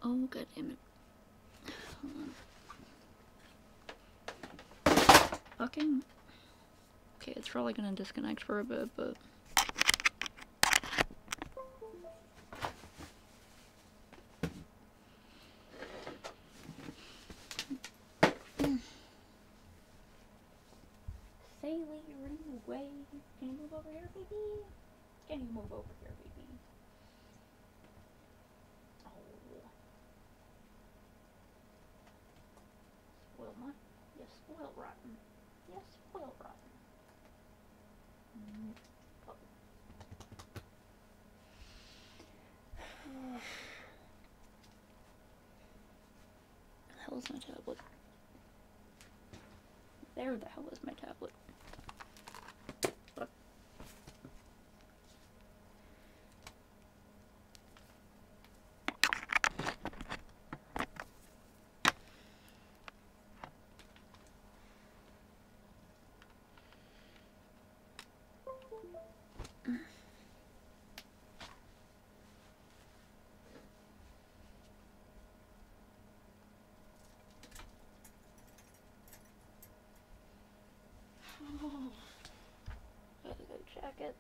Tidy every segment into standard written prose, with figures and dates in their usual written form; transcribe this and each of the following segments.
Oh, god damn it. Hold on. Fucking. Okay, it's probably gonna disconnect for a bit, but. Sailing away. Can you move over here, baby? Can you move over here, baby? Oh. Spoil my. Yes, spoil rotten. Yes, spoil rotten. Oh. The hell is my tablet? There the hell is my tablet? Look. Oh. Gotta go check it.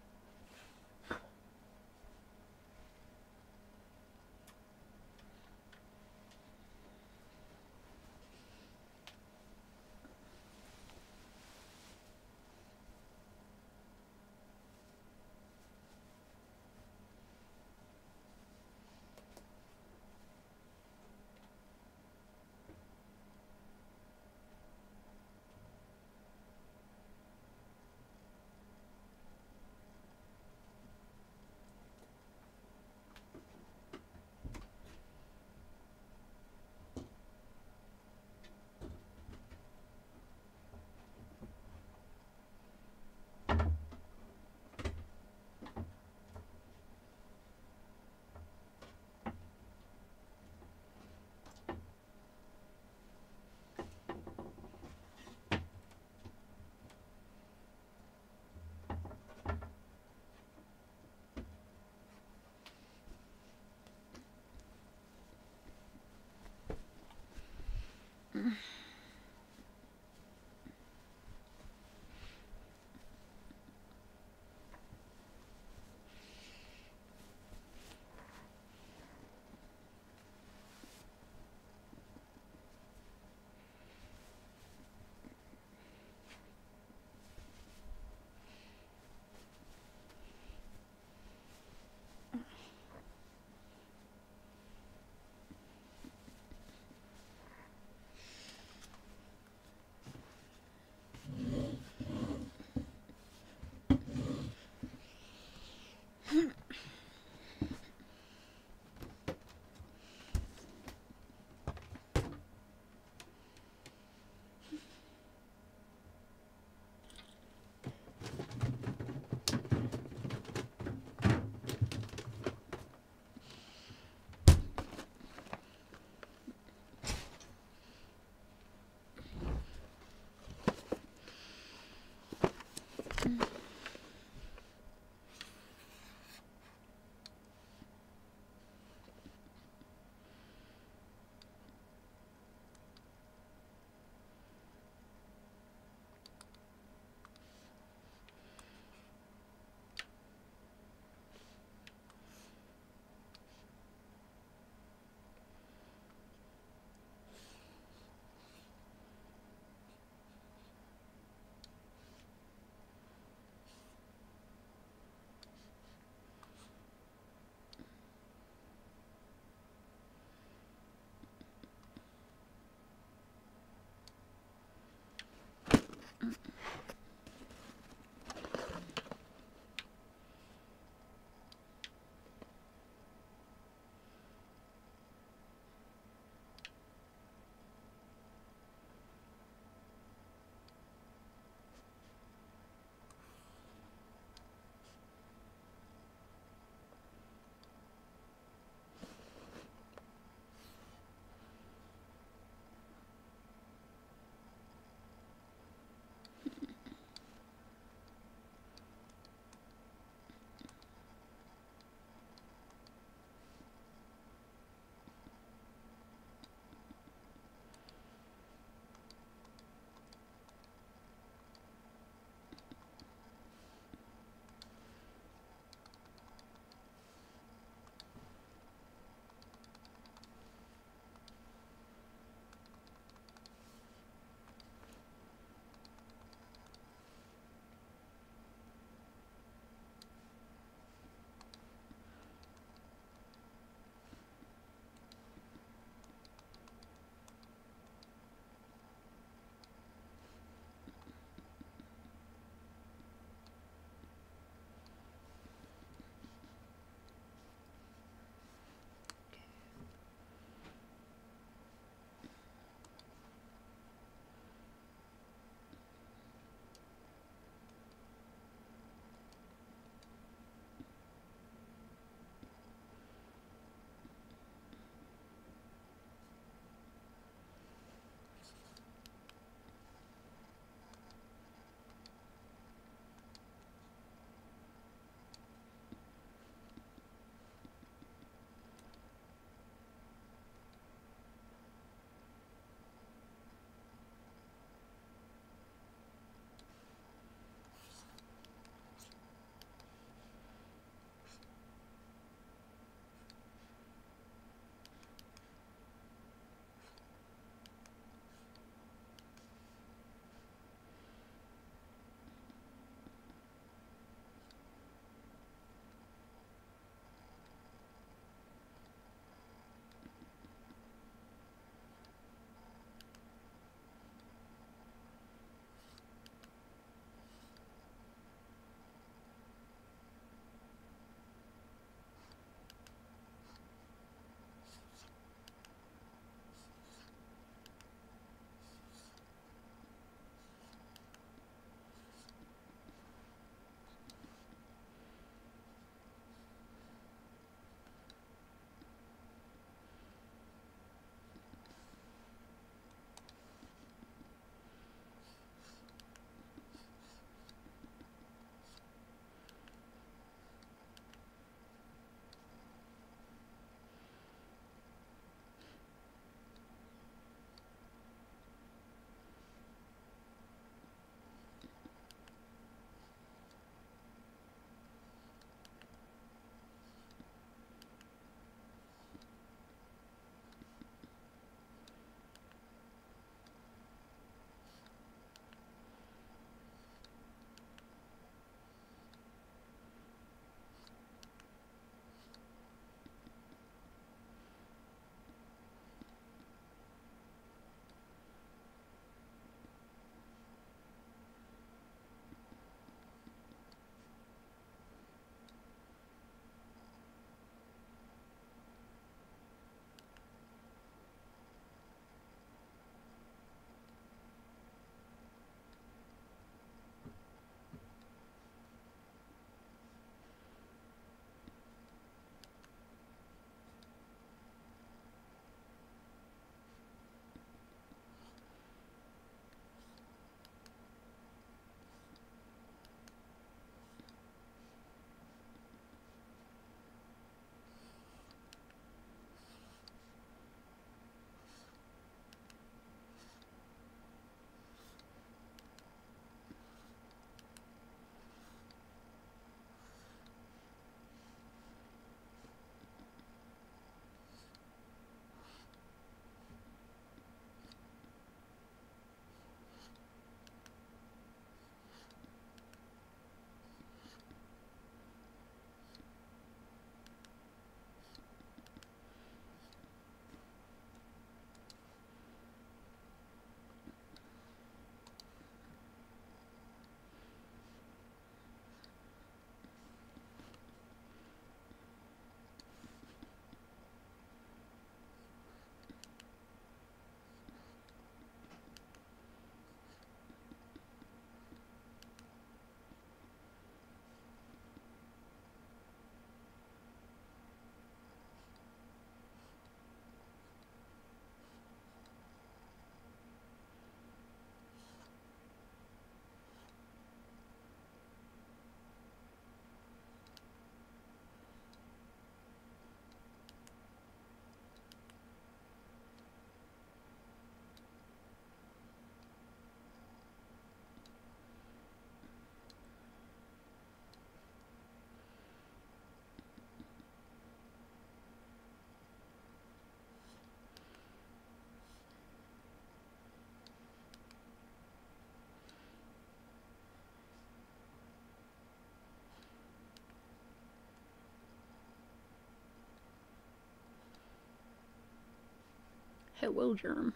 Hello, Germ.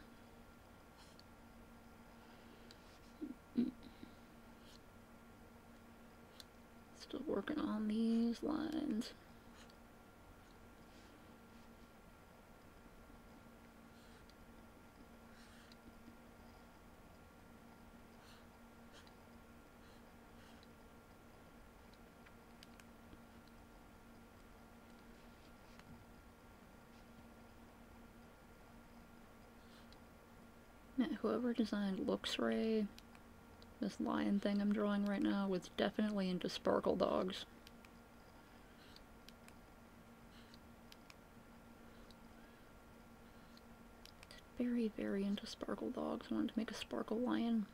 Still working on these lines. Yeah, whoever designed Luxray, this lion thing I'm drawing right now, was definitely into Sparkle Dogs. Very, very into Sparkle Dogs. I wanted to make a Sparkle Lion.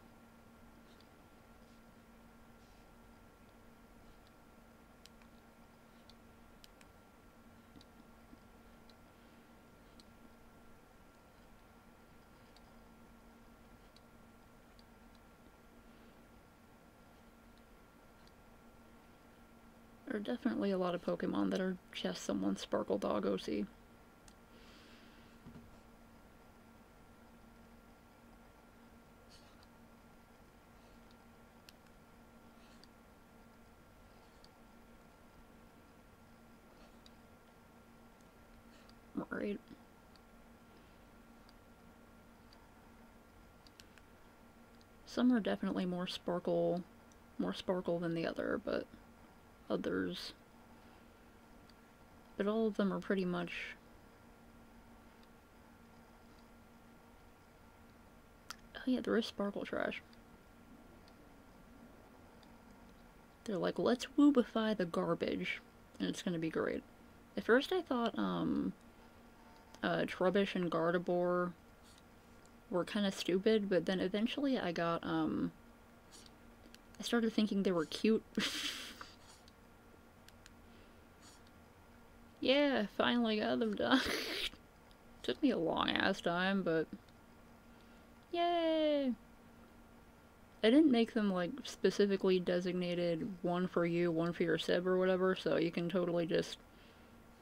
There are definitely a lot of Pokemon that are just someone's Sparkle Dog OC. Right. Some are definitely more sparkle than the other, but others. But all of them are pretty much. Oh yeah, there is Sparkle Trash. They're like, let's woobify the garbage, and it's gonna be great. At first I thought, Trubbish and Gardevoir were kind of stupid, but then eventually I got, I started thinking they were cute. Yeah, finally got them done. Took me a long ass time, but yay! I didn't make them like specifically designated one for you, one for your sib or whatever, so you can totally just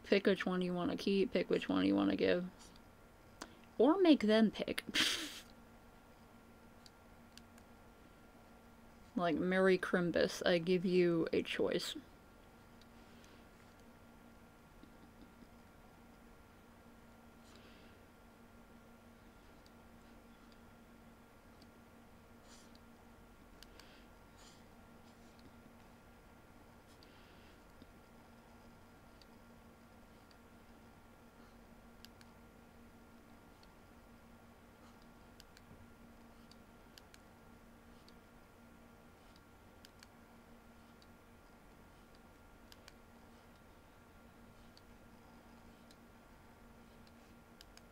pick which one you want to keep, pick which one you want to give. Or make them pick. Like, Merry Crimbus, I give you a choice.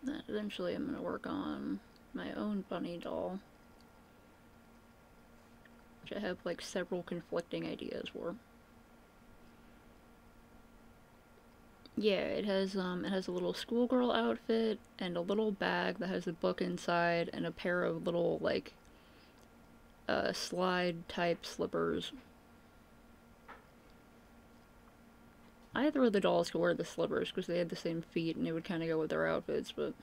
Then eventually I'm gonna work on my own bunny doll, which I have like several conflicting ideas for. Yeah, it has a little schoolgirl outfit and a little bag that has a book inside and a pair of little like slide type slippers. Either of the dolls could wear the slippers because they had the same feet and it would kind of go with their outfits, but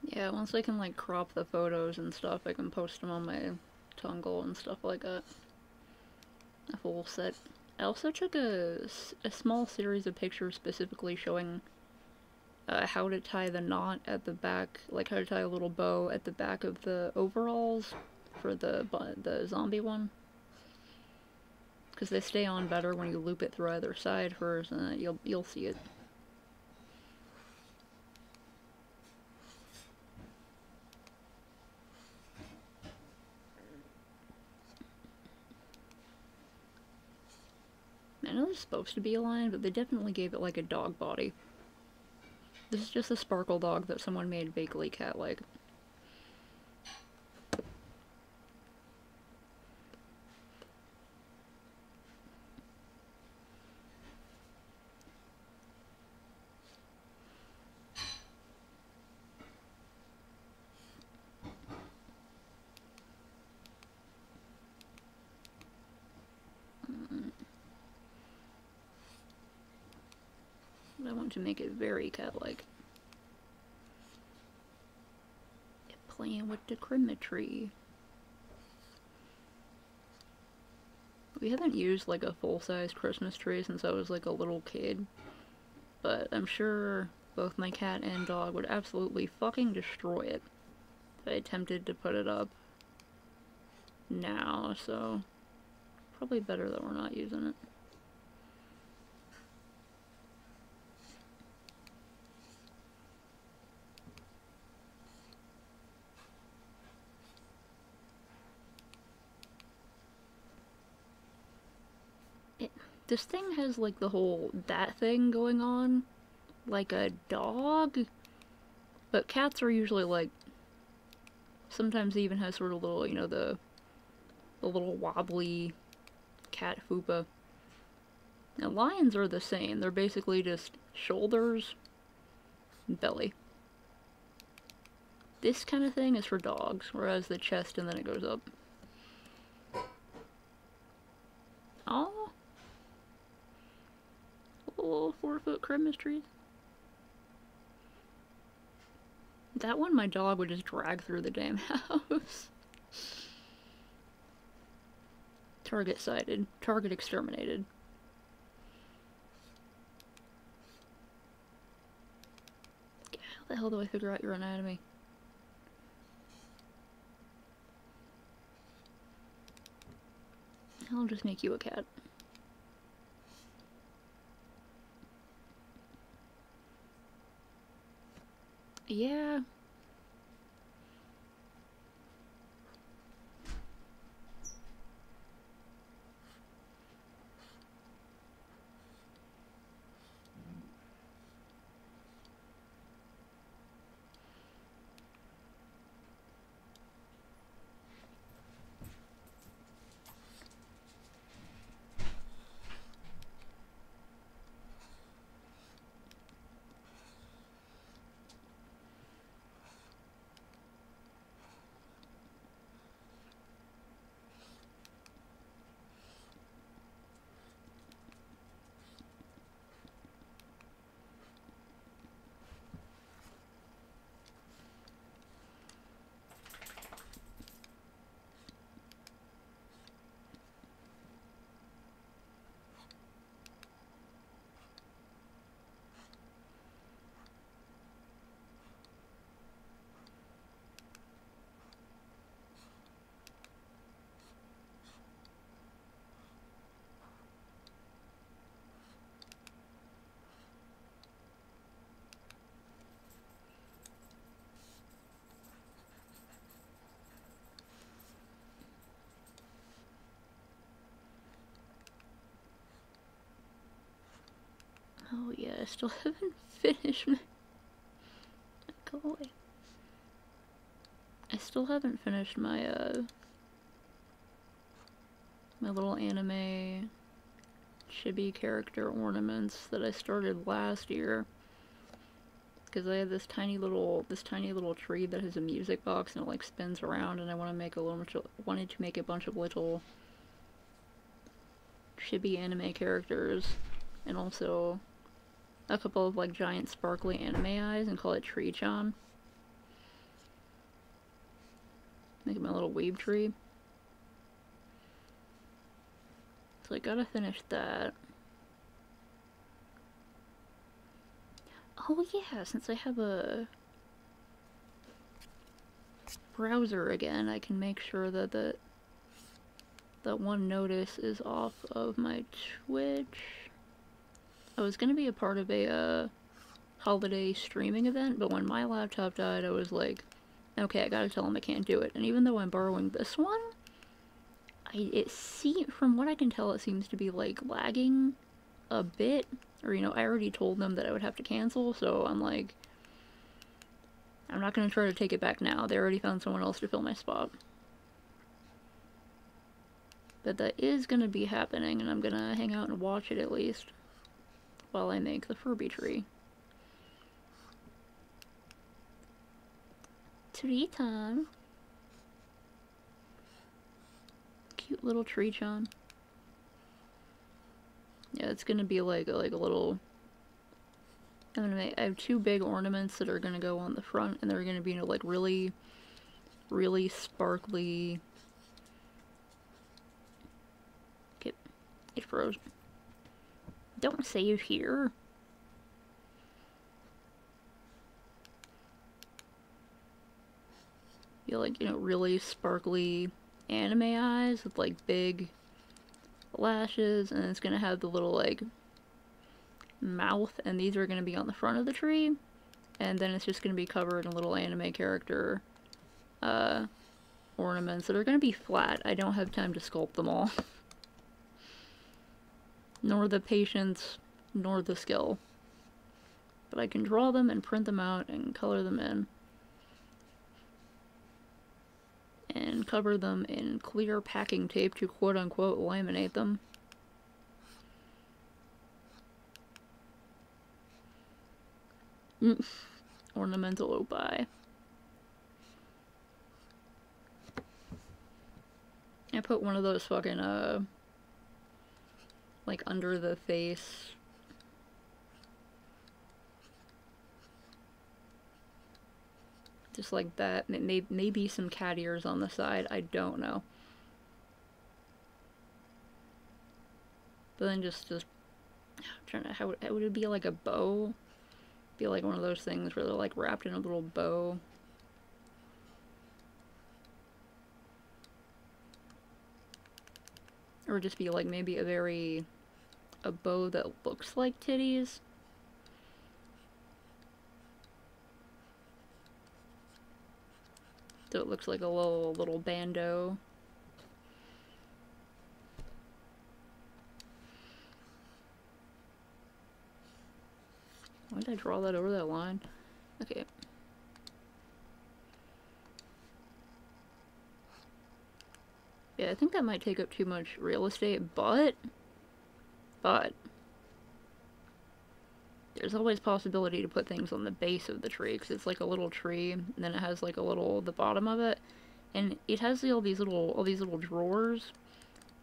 yeah, once I can like crop the photos and stuff, I can post them on my Tungle and stuff like that. A full set. I also took a small series of pictures specifically showing how to tie the knot at the back, like how to tie a little bow at the back of the overalls for the zombie one. Because they stay on better when you loop it through either side first, and you'll see it. I know it's supposed to be a lion, but they definitely gave it like a dog body. This is just a sparkle dog that someone made vaguely cat-like. around to make it very cat-like. Playing with the Christmas tree. We haven't used like a full-size Christmas tree since I was like a little kid, but I'm sure both my cat and dog would absolutely fucking destroy it if I attempted to put it up now, so probably better that we're not using it. This thing has like the whole that thing going on, like a dog, but cats are usually like, sometimes they even have sort of little, you know, the little wobbly cat fupa. Now lions are the same, they're basically just shoulders and belly. This kind of thing is for dogs, whereas the chest and then it goes up. Oh. Little 4-foot Christmas trees. That one my dog would just drag through the damn house. Target sighted. Target exterminated. How the hell do I figure out your anatomy? I'll just make you a cat. Yeah. Oh yeah, I still haven't finished my... Go away. I still haven't finished my, my little anime chibi character ornaments that I started last year. Because I have this tiny little tree that has a music box and it like spins around, and I want to make wanted to make a bunch of little chibi anime characters, and also a couple of like giant sparkly anime eyes, and call it Tree-chan. Make my little weeb tree. So I gotta finish that. Oh yeah, since I have a browser again, I can make sure that that one notice is off of my Twitch. I was gonna be a part of a holiday streaming event, but when my laptop died, I was like, okay, I gotta tell him I can't do it. And even though I'm borrowing this one, from what I can tell, it seems to be like lagging a bit. Or, you know, I already told them that I would have to cancel, so I'm like, I'm not gonna try to take it back now. They already found someone else to fill my spot. But that is gonna be happening, and I'm gonna hang out and watch it at least while I make the Furby tree. Tree time. Cute little Tree-chan. Yeah, it's gonna be like a little I have two big ornaments that are gonna go on the front, and they're gonna be like really, really sparkly. Okay, it froze. Don't save here. Feel like, you know, really sparkly anime eyes with like big lashes, and it's gonna have the little like mouth, and these are gonna be on the front of the tree, and then it's just gonna be covered in little anime character ornaments that are gonna be flat. I don't have time to sculpt them all. Nor the patience, nor the skill. But I can draw them and print them out and color them in. And cover them in clear packing tape to quote-unquote laminate them. Ornamental opie. I put one of those fucking, like under the face. Just like that. Maybe some cat ears on the side. I don't know. But then just I'm trying to, how would it be like a bow? Be like one of those things where they're like wrapped in a little bow. Or just be like maybe a bow that looks like titties. So it looks like a little bandeau. Why did I draw that over that line? Okay. Yeah, I think that might take up too much real estate, but there's always possibility to put things on the base of the tree, because it's like a little tree, and then it has like a little, the bottom of it, and it has all these little drawers,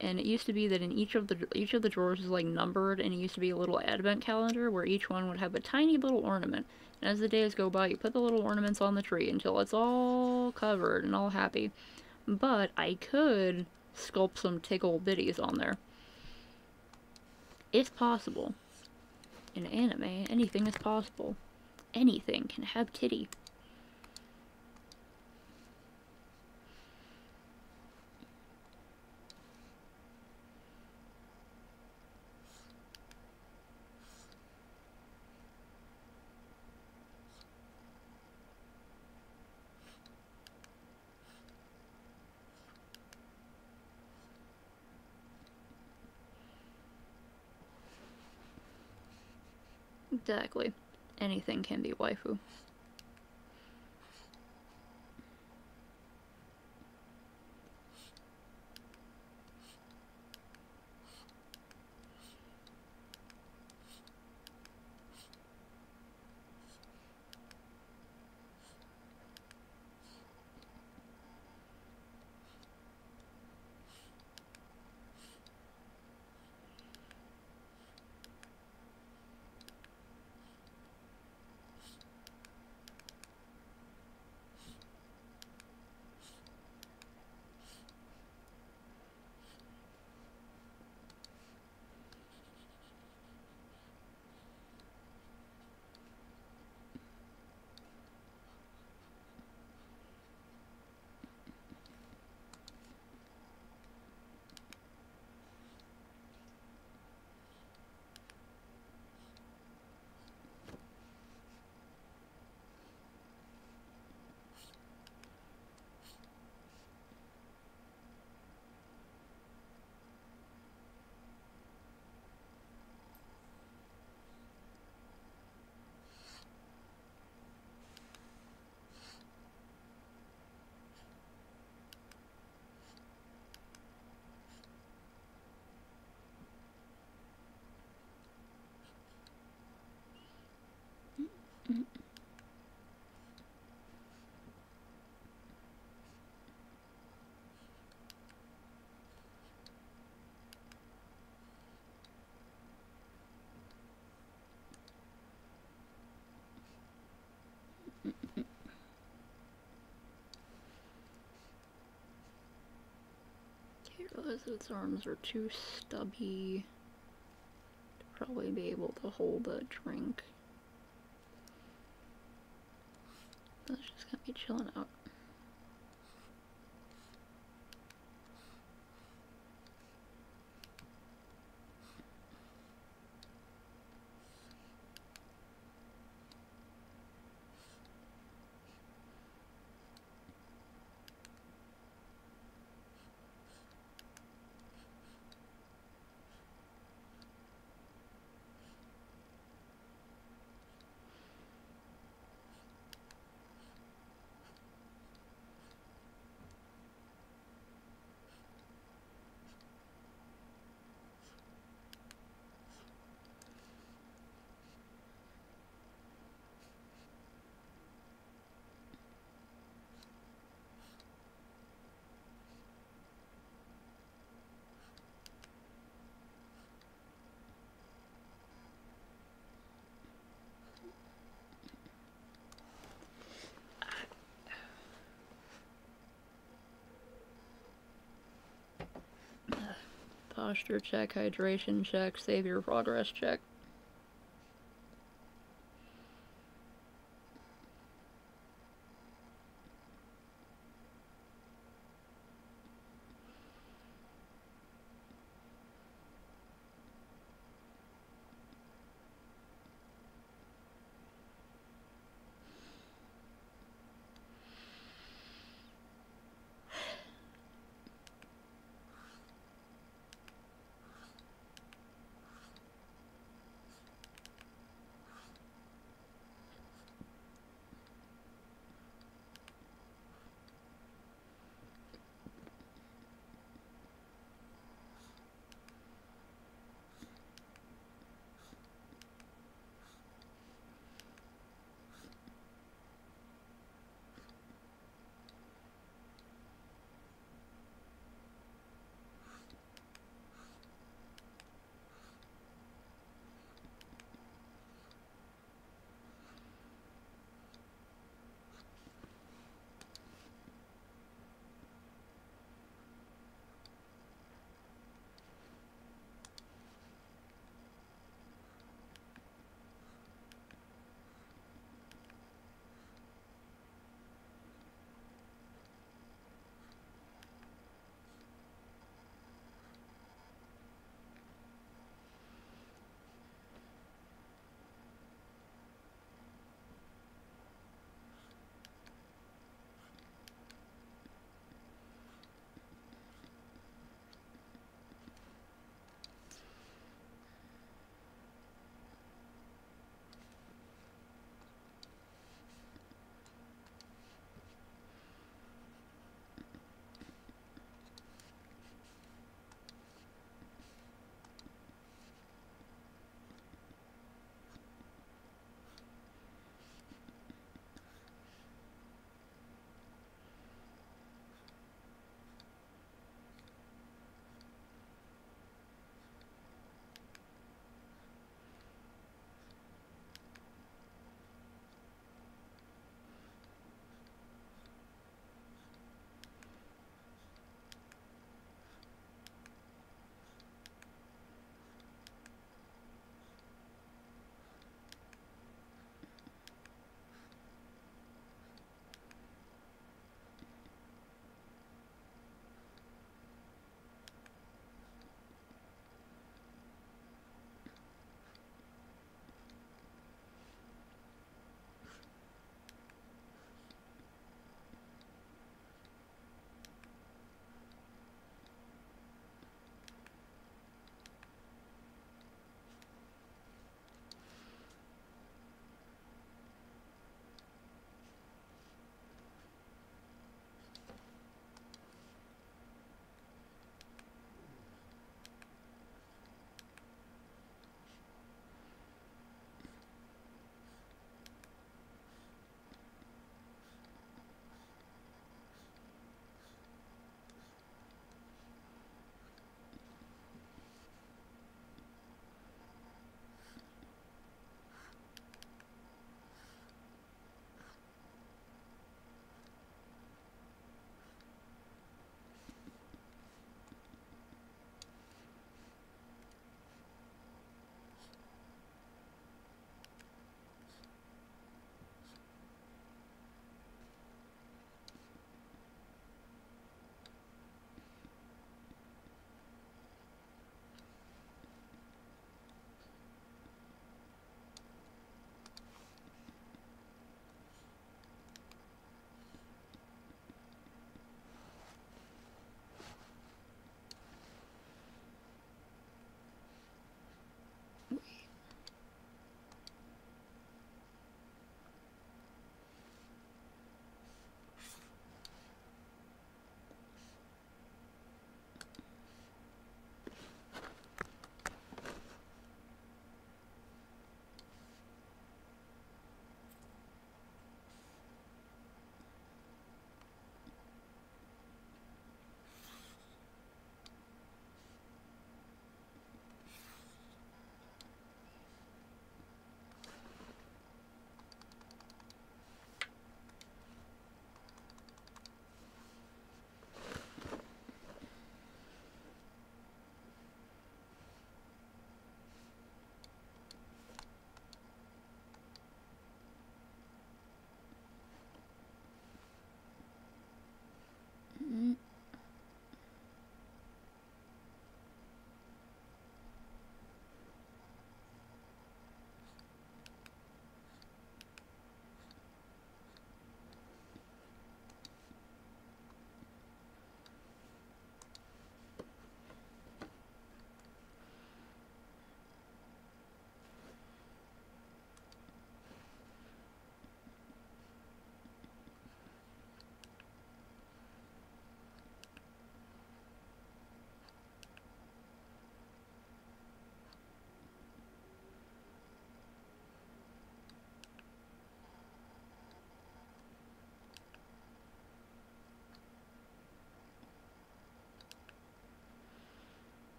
and it used to be that in each of the drawers is like numbered, and it used to be a little advent calendar where each one would have a tiny little ornament, and as the days go by, you put the little ornaments on the tree until it's all covered and all happy. But I could sculpt some tickle bitties on there. It's possible. In anime, anything is possible. Anything can have titty. Exactly. Anything can be waifu. realize that its arms are too stubby to probably be able to hold a drink. That's just gonna be chilling out. Posture check, hydration check, save your progress check.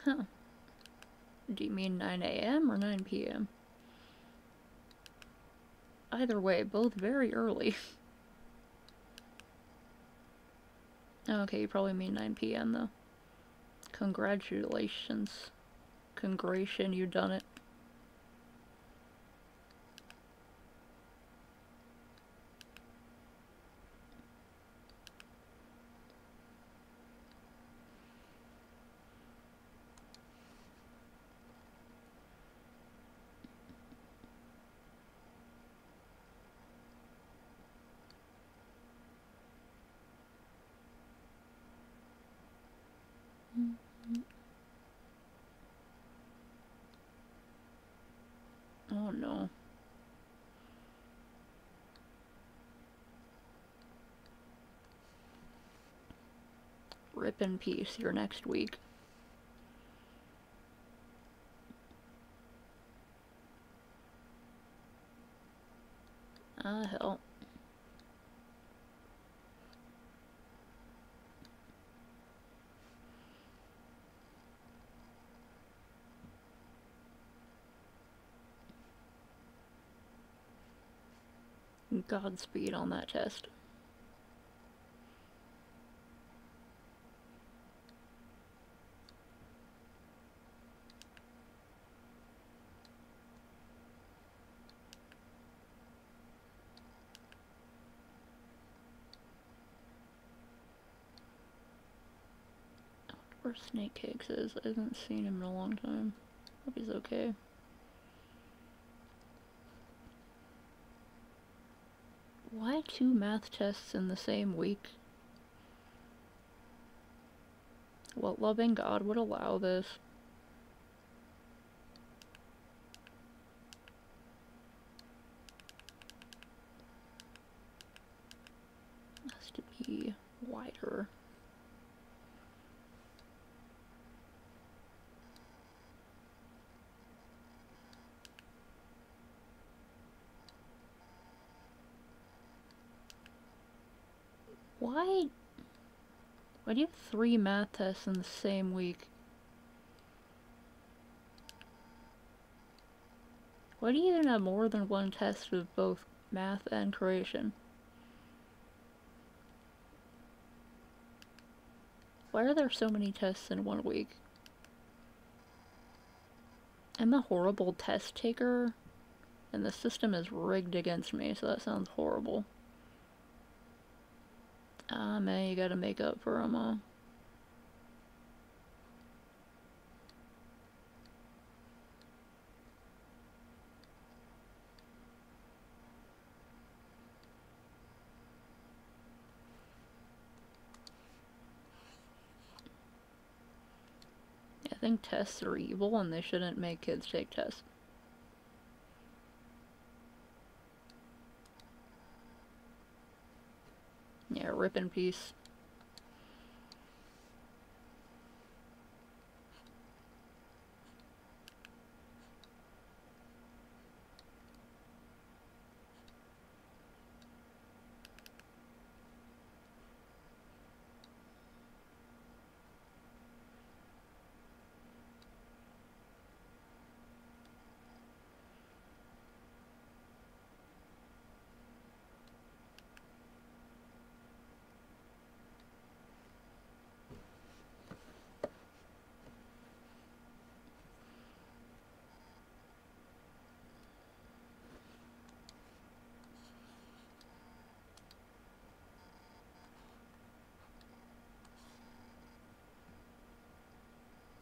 Huh. Do you mean 9 a.m. or 9 p.m.? Either way, both very early. Okay, you probably mean 9 p.m. though. Congratulations. Congration, you done it. Oh no. Rip in peace, your next week. Ah, hell. Godspeed on that test. Where Snake Cakes is. I haven't seen him in a long time. Hope he's okay. Why 2 math tests in the same week? What loving God would allow this? Has to be wider. Why do you have 3 math tests in the same week? Why do you even have more than 1 test of both math and creation? Why are there so many tests in 1 week? I'm a horrible test taker, and the system is rigged against me, so that sounds horrible. Ah, man, you gotta make up for them all. I think tests are evil and they shouldn't make kids take tests. Yeah, rip in peace.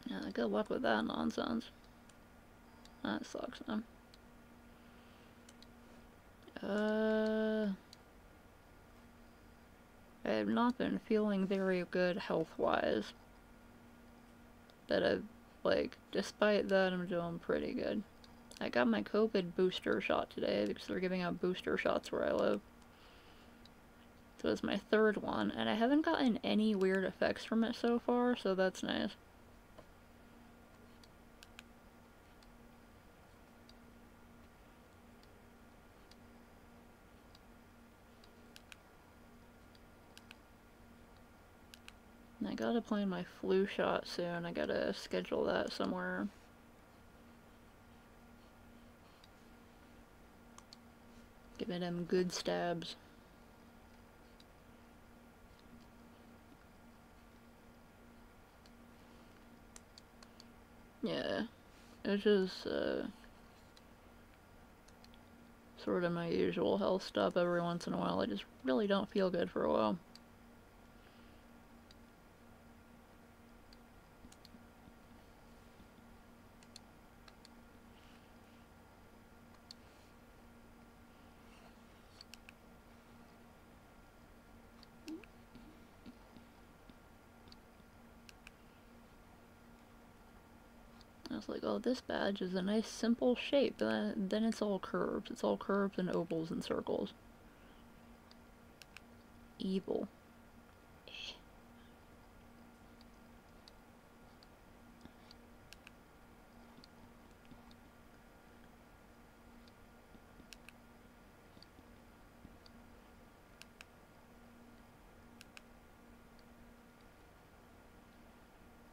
Yeah, good luck with that nonsense. That sucks, man. I have not been feeling very good health-wise. But despite that, I'm doing pretty good. I got my COVID booster shot today because they're giving out booster shots where I live. So it's my 3rd one, and I haven't gotten any weird effects from it so far, so that's nice. gotta plan my flu shot soon. I gotta schedule that somewhere. Give me them good stabs. Yeah, it's just sort of my usual health stuff. Every once in a while I just really don't feel good for a while. I was like, oh, this badge is a nice simple shape. Then it's all curves. It's all curves and ovals and circles. Evil.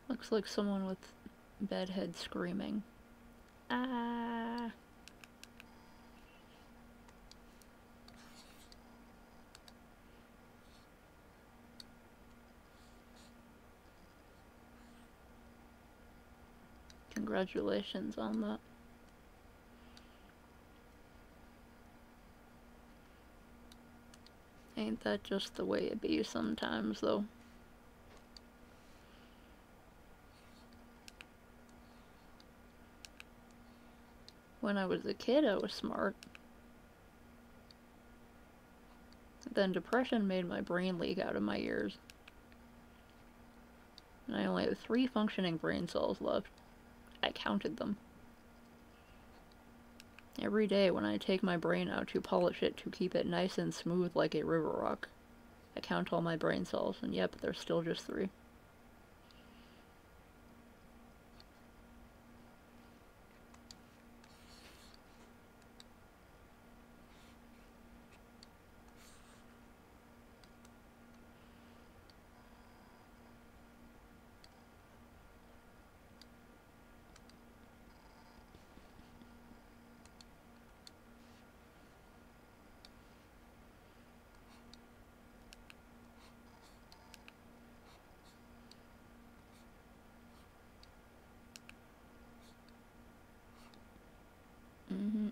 Looks like someone with bedhead screaming. Ah. Congratulations on that. Ain't that just the way it be sometimes, though? When I was a kid, I was smart. Then depression made my brain leak out of my ears. And I only have 3 functioning brain cells left. I counted them. Every day when I take my brain out to polish it to keep it nice and smooth like a river rock, I count all my brain cells, and yep, there's still just 3. Mm-hmm.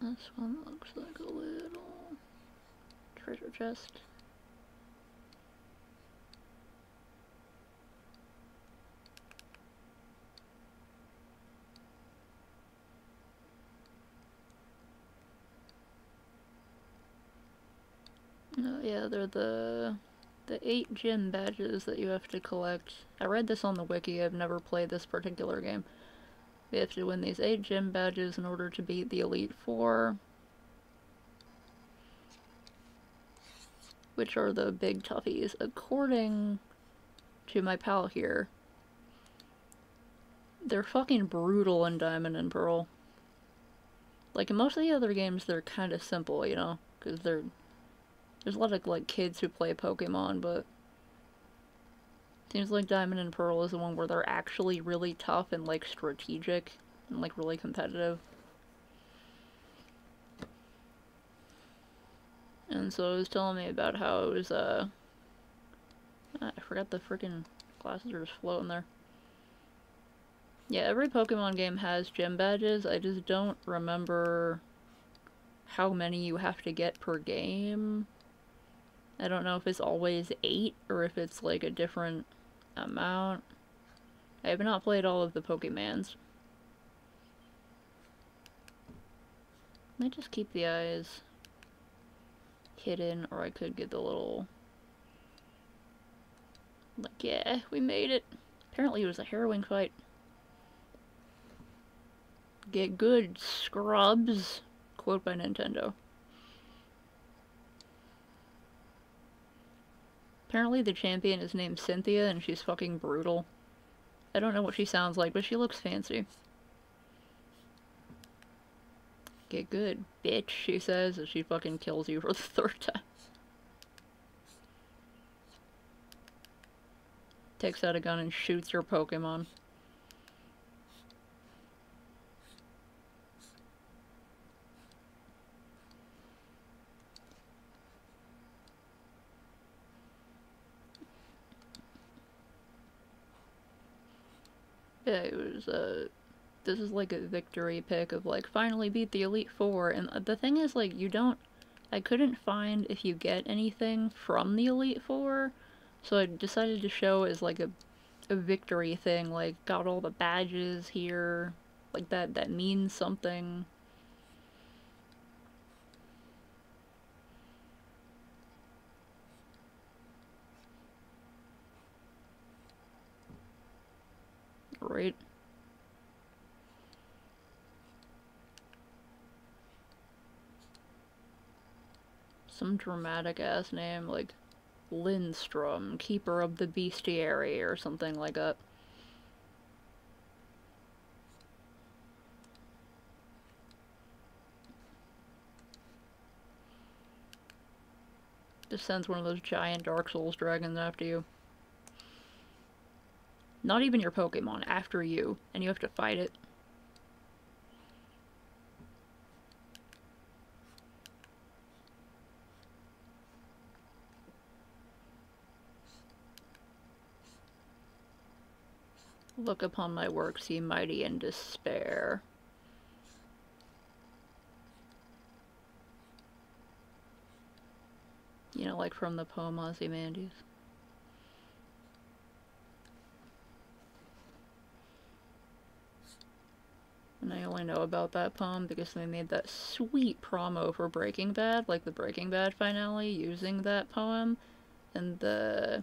This one looks like a little treasure chest. No, yeah, they're the 8 gym badges that you have to collect. I read this on the wiki, I've never played this particular game. You have to win these 8 gym badges in order to beat the Elite Four, which are the big toughies. According to my pal here, they're fucking brutal in Diamond and Pearl. Like, in most of the other games, they're kind of simple, you know? Because there's a lot of, like, kids who play Pokemon, but seems like Diamond and Pearl is the one where they're actually really tough and, like, strategic and, like, really competitive. And so it was telling me about how it was, I forgot the freaking glasses are just floating there. Yeah, every Pokemon game has gym badges, I just don't remember how many you have to get per game. I don't know if it's always 8 or if it's like a different amount. I have not played all of the Pokemans. I just keep the eyes hidden, or I could get the little... Like, yeah, we made it. Apparently it was a harrowing fight. Get good, scrubs. Quote by Nintendo. Apparently the champion is named Cynthia and she's fucking brutal. I don't know what she sounds like, but she looks fancy. Get good, bitch, she says as she fucking kills you for the 3rd time. Takes out a gun and shoots your Pokemon. Yeah, it was, this is like a victory pick of, like, finally beat the Elite Four, and the thing is, like, I couldn't find if you get anything from the Elite Four, so I decided to show as, like, a victory thing, like, got all the badges here, like, that means something. Right? Some dramatic ass name, like Lindstrom, Keeper of the Bestiary, or something like that. Just sends one of those giant Dark Souls dragons after you. Not even your Pokemon, after you, and you have to fight it. Look upon my works, ye mighty in despair. You know, like from the poem Ozymandias. And I only know about that poem because they made that sweet promo for Breaking Bad, like the Breaking Bad finale, using that poem. And the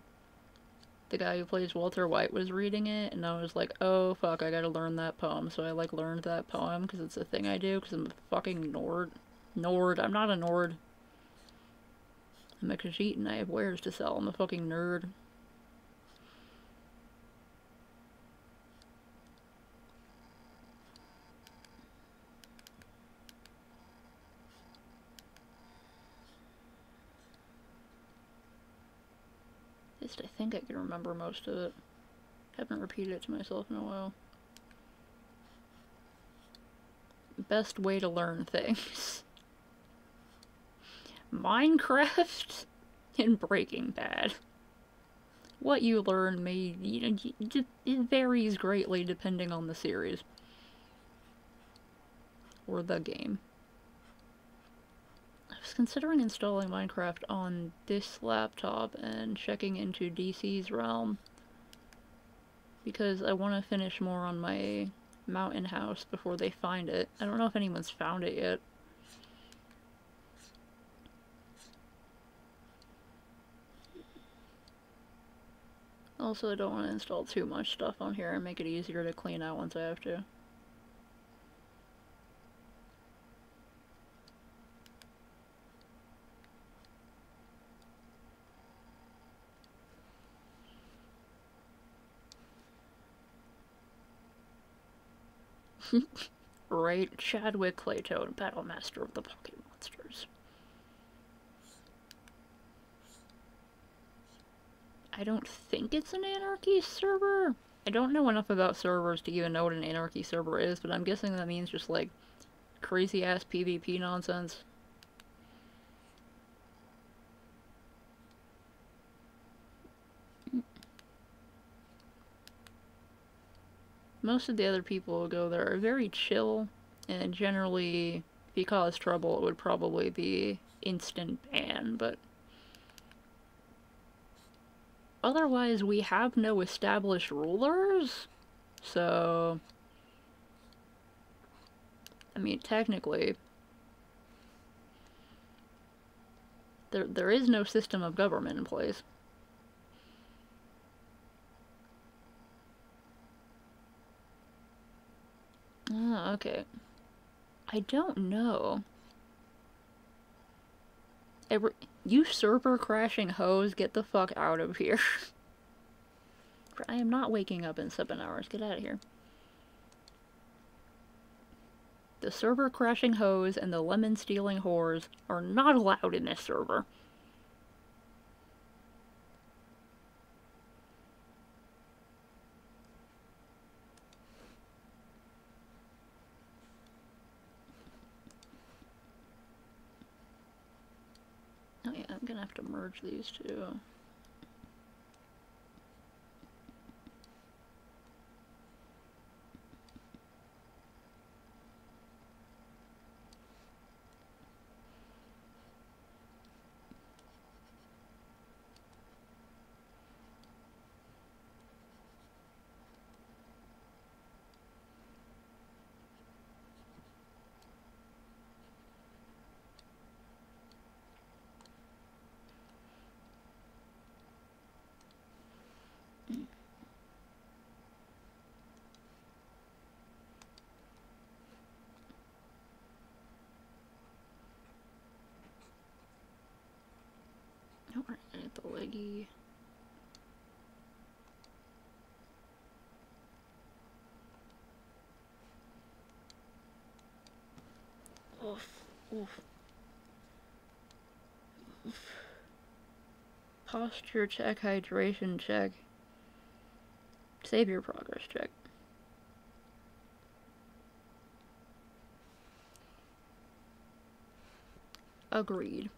guy who plays Walter White was reading it, and I was like, oh fuck, I gotta learn that poem. So I, like, learned that poem because it's a thing I do, because I'm a fucking Nord. I'm not a Nord. I'm a Khajiit and I have wares to sell. I'm a fucking nerd. At least I think I can remember most of it. Haven't repeated it to myself in a while. Best way to learn things. Minecraft and Breaking Bad. What you learn may, it varies greatly depending on the series. Or the game. I was considering installing Minecraft on this laptop and checking into DC's realm. Because I want to finish more on my mountain house before they find it. I don't know if anyone's found it yet. Also, I don't want to install too much stuff on here and make it easier to clean out once I have to. Right, Chadwick Clayton, Battlemaster of the Pocket Monsters. I don't think it's an Anarchy server. I don't know enough about servers to even know what an Anarchy server is, but I'm guessing that means just, like, crazy-ass PvP nonsense. Most of the other people who go there are very chill, and generally, if you cause trouble, it would probably be instant ban, but otherwise we have no established rulers, so I mean technically there is no system of government in place. Ah, okay. I don't know. You server crashing hoes, get the fuck out of here. I am not waking up in 7 hours. Get out of here. The server crashing hoes and the lemon stealing whores are not allowed in this server. Oh yeah, I'm gonna have to merge these two. Alright, the leggy. Oof. Oof. Oof. Posture check, hydration check. Save your progress check. Agreed.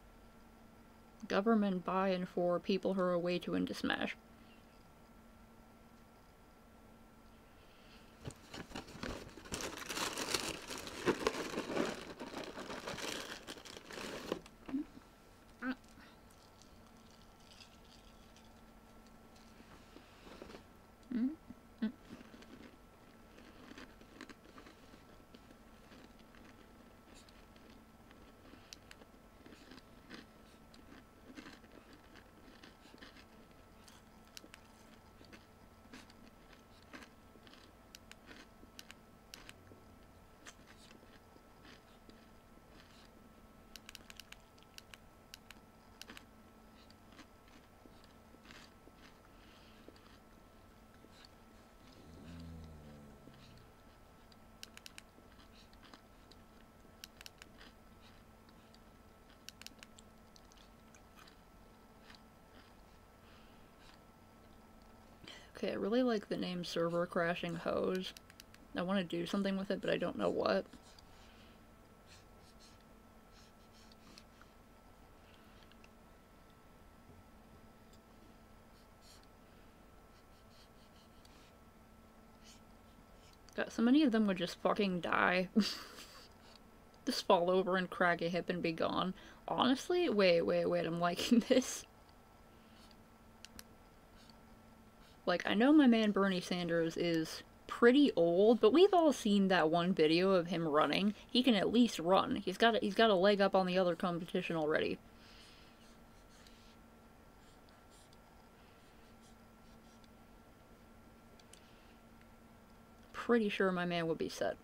Government buy-in for people who are way too into Smash. Okay, I really like the name Server Crashing Hose. I want to do something with it, but I don't know what. God, so many of them would just fucking die. Just fall over and crack a hip and be gone. Honestly, wait, I'm liking this. Like, I know my man Bernie Sanders is pretty old, but we've all seen that one video of him running. He can at least run. He's got a leg up on the other competition already. Pretty sure my man would be set.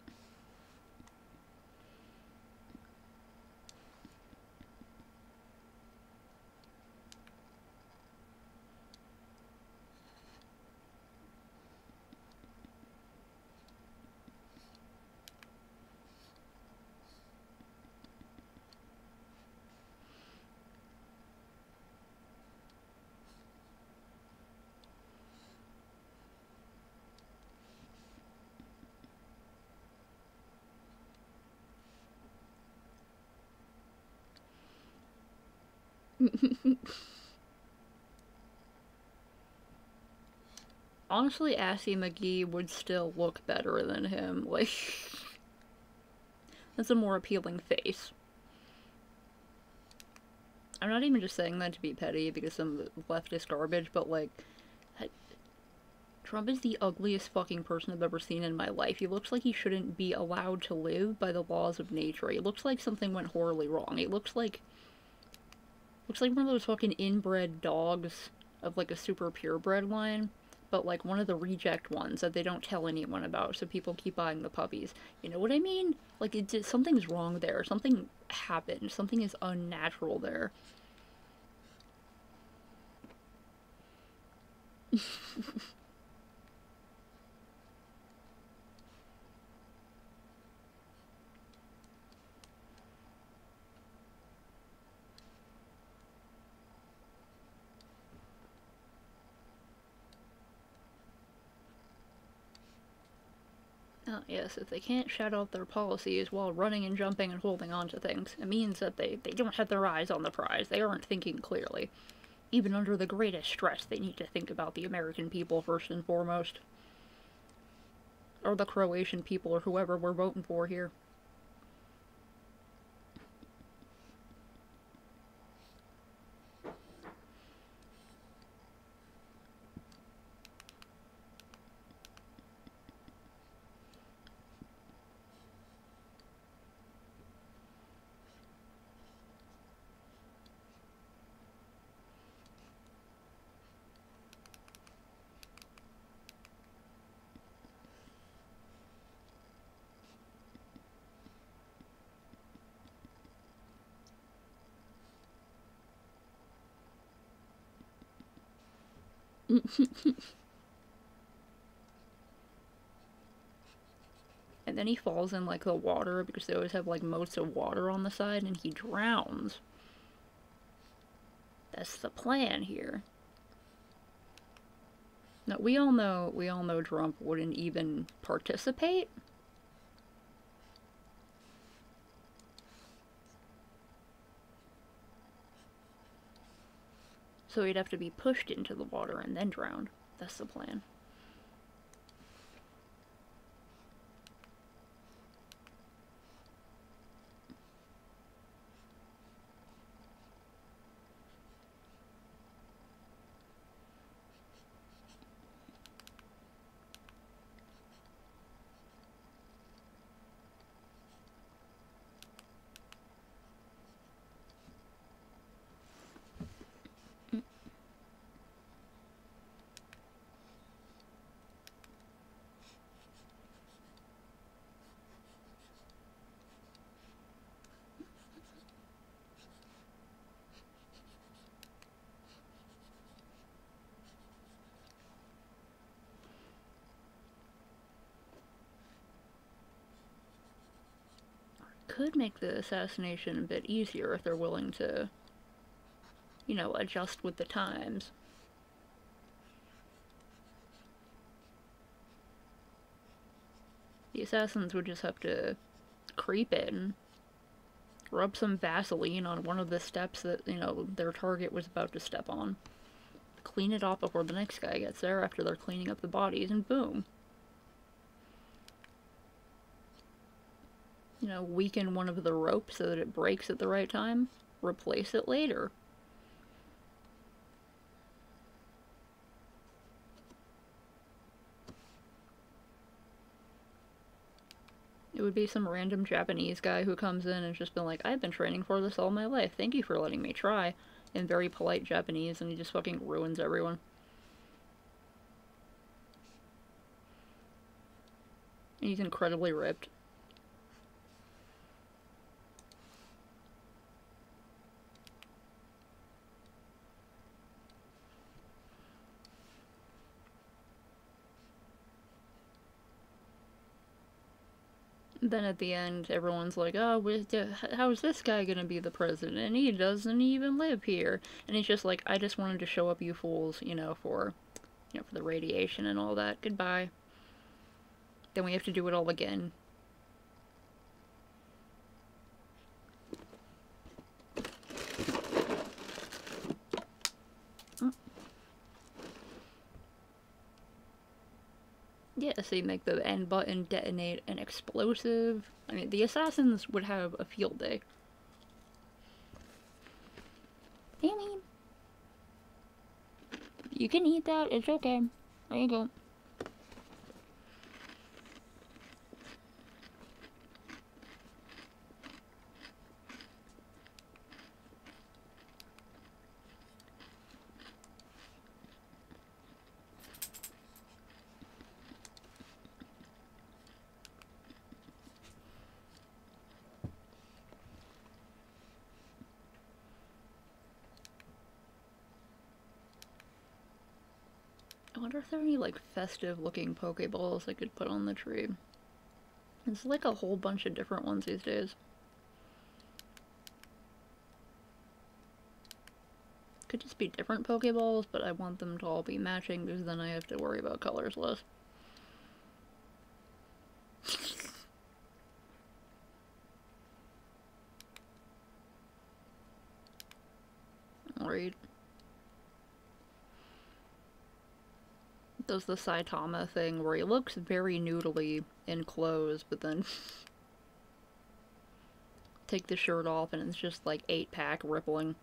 Honestly, Assy McGee would still look better than him. Like, that's a more appealing face. I'm not even just saying that to be petty because some leftist garbage, but like, Trump is the ugliest fucking person I've ever seen in my life. He looks like he shouldn't be allowed to live by the laws of nature. He looks like something went horribly wrong. He looks like one of those fucking inbred dogs of like a super purebred line, but like one of the reject ones that they don't tell anyone about, so people keep buying the puppies. You know what I mean? Like, something's wrong there. Something happened. Something is unnatural there. Oh, yes, if they can't shout out their policies while running and jumping and holding on to things, it means that they don't have their eyes on the prize. They aren't thinking clearly. Even under the greatest stress, they need to think about the American people first and foremost. Or the Croatian people, or whoever we're voting for here. And then he falls in like the water because they always have like moats of water on the side, and he drowns. That's the plan here. Now we all know Trump wouldn't even participate. So he'd have to be pushed into the water and then drowned. That's the plan. Could make the assassination a bit easier if they're willing to, you know, adjust with the times. The assassins would just have to creep in, rub some Vaseline on one of the steps that, you know, their target was about to step on, clean it off before the next guy gets there after they're cleaning up the bodies, and boom. You know, weaken one of the ropes so that it breaks at the right time, replace it later. It would be some random Japanese guy who comes in and just been like, I've been training for this all my life, thank you for letting me try, in very polite Japanese, and he just fucking ruins everyone. And he's incredibly ripped. Then at the end, everyone's like, oh, how's this guy gonna be the president? He doesn't even live here. And he's just like, I just wanted to show up you fools, for the radiation and all that. Goodbye. Then we have to do it all again. Yeah, so you make the end button detonate an explosive. I mean, the assassins would have a field day. Amy, you can eat that. It's okay. There you go. I wonder if there are any, like, festive-looking Pokeballs I could put on the tree. There's, like, a whole bunch of different ones these days. Could just be different Pokeballs, but I want them to all be matching because then I have to worry about colors less. Right. Does the Saitama thing where he looks very noodly in clothes, but then take the shirt off and it's just like 8-pack rippling.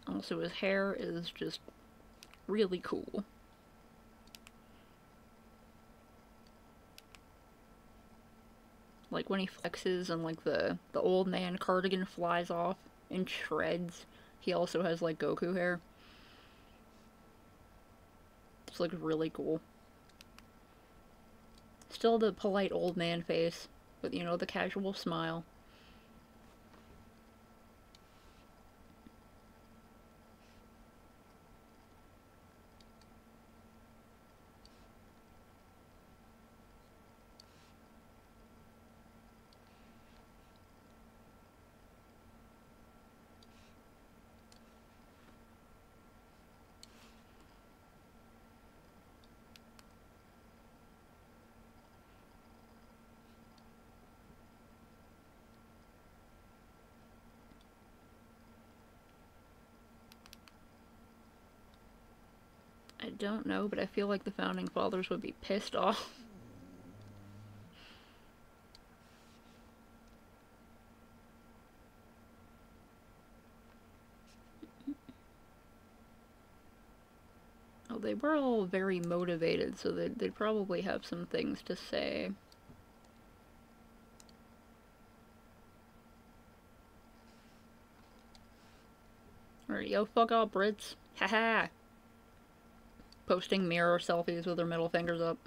Also, his hair is just really cool. Like when he flexes and like the old man cardigan flies off in shreds, he also has like Goku hair. It's like really cool. Still the polite old man face, but you know, the casual smile. I don't know, but I feel like the Founding Fathers would be pissed off. Oh, they were all very motivated, so they'd probably have some things to say. Alright, yo, fuck off, Brits. Haha! Posting mirror selfies with their middle fingers up.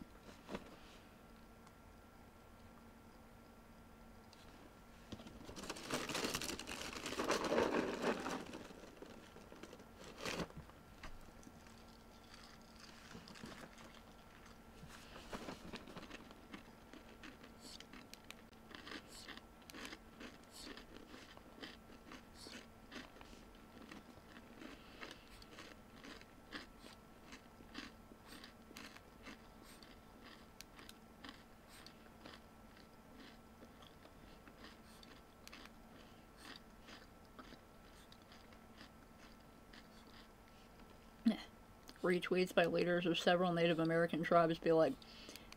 Retweets by leaders of several Native American tribes be like,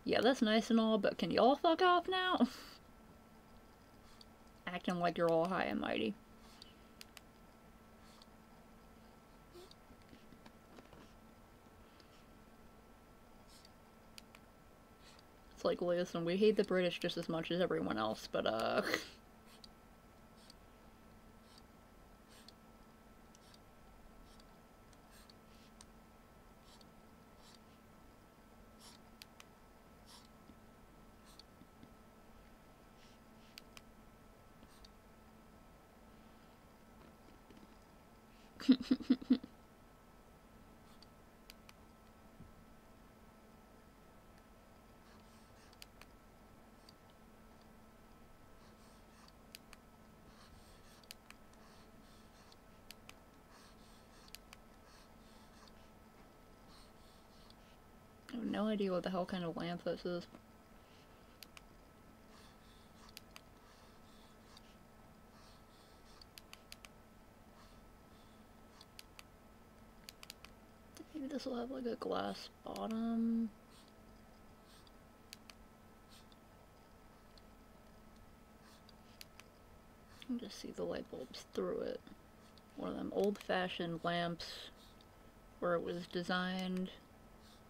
yeah, that's nice and all, but can y'all fuck off now? Acting like you're all high and mighty. It's like, listen, we hate the British just as much as everyone else, but I have no idea what the hell kind of lamp this is. Maybe this will have like a glass bottom. You can just see the light bulbs through it. One of them old-fashioned lamps where it was designed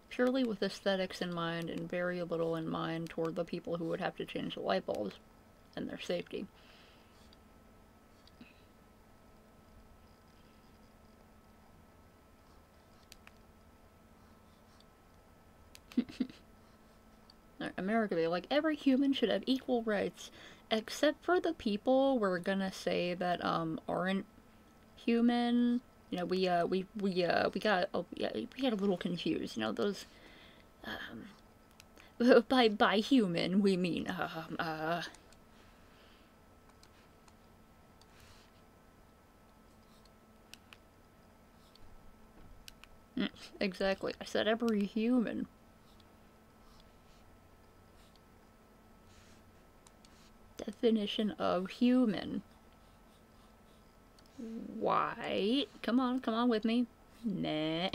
purely with aesthetics in mind and very little in mind toward the people who would have to change the light bulbs and their safety. America, they like every human should have equal rights, except for the people we're gonna say that aren't human. You know, we got a little confused. You know, those by human we mean exactly. I said every human. Definition of human. White. Come on with me. Nah.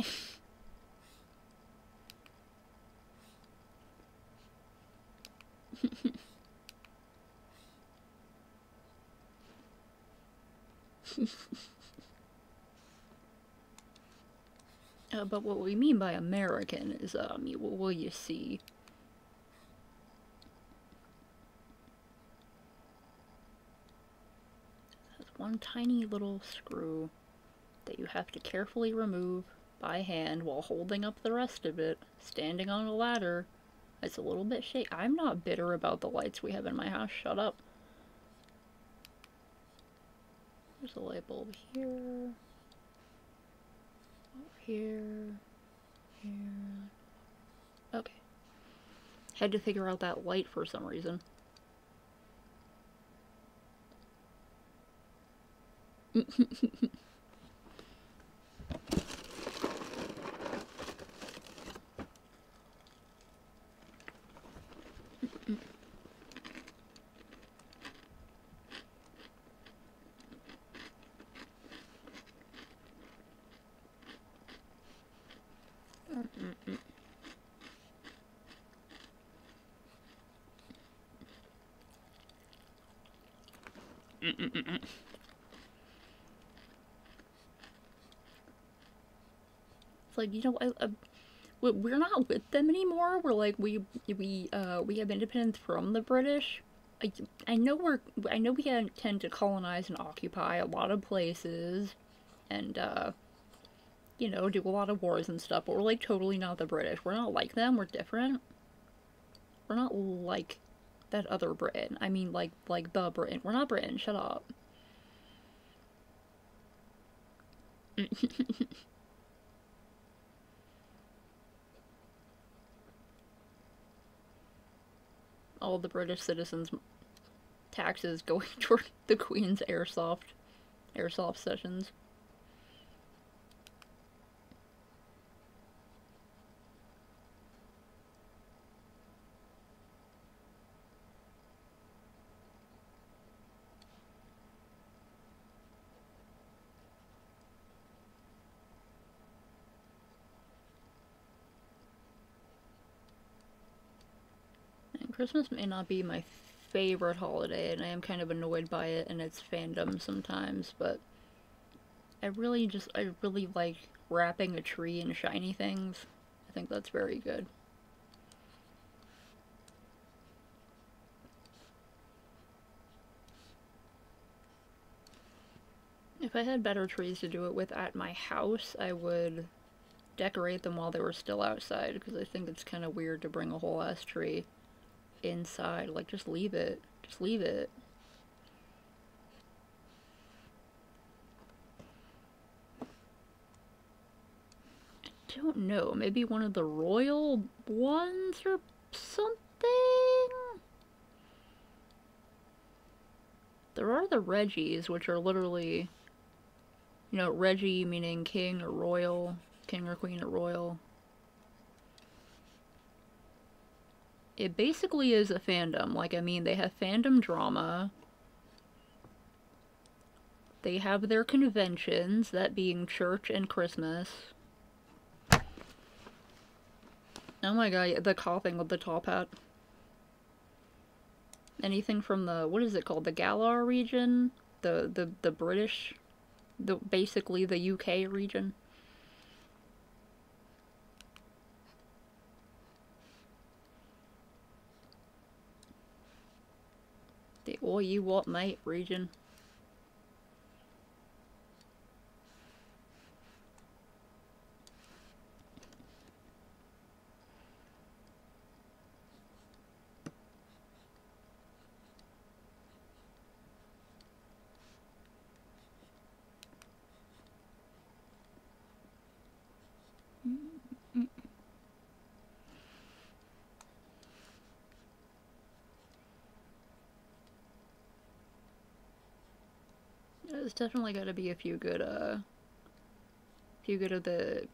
But what we mean by American is, will you see? There's one tiny little screw that you have to carefully remove by hand while holding up the rest of it, standing on a ladder. It's a little bit shaky. I'm not bitter about the lights we have in my house. Shut up. There's a light bulb here. Here. Okay. Had to figure out that light for some reason. It's like, you know, we're not with them anymore. We're like, we have independence from the British. I know we tend to colonize and occupy a lot of places, and you know, do a lot of wars and stuff. But we're like totally not the British. We're not like them. We're different. We're not like that other Britain. I mean, like the Britain. We're not Britain. Shut up. All the British citizens' taxes going toward the Queen's airsoft sessions. Christmas may not be my favorite holiday, and I am kind of annoyed by it and its fandom sometimes, but I really like wrapping a tree in shiny things. I think that's very good. If I had better trees to do it with at my house, I would decorate them while they were still outside, because I think it's kind of weird to bring a whole ass tree inside. Like, just leave it. Just leave it. don't know. Maybe one of the royal ones or something? There are the Reggies, which are literally, you know, Reggie meaning king or royal, king or queen or royal. It basically is a fandom. Like, I mean, they have fandom drama. They have their conventions, that being church and Christmas. Oh my god, the coughing with the top hat. Anything from the, what is it called? The Galar region? The British, basically the UK region. The "oh you what mate" region. There's definitely got to be a few good of the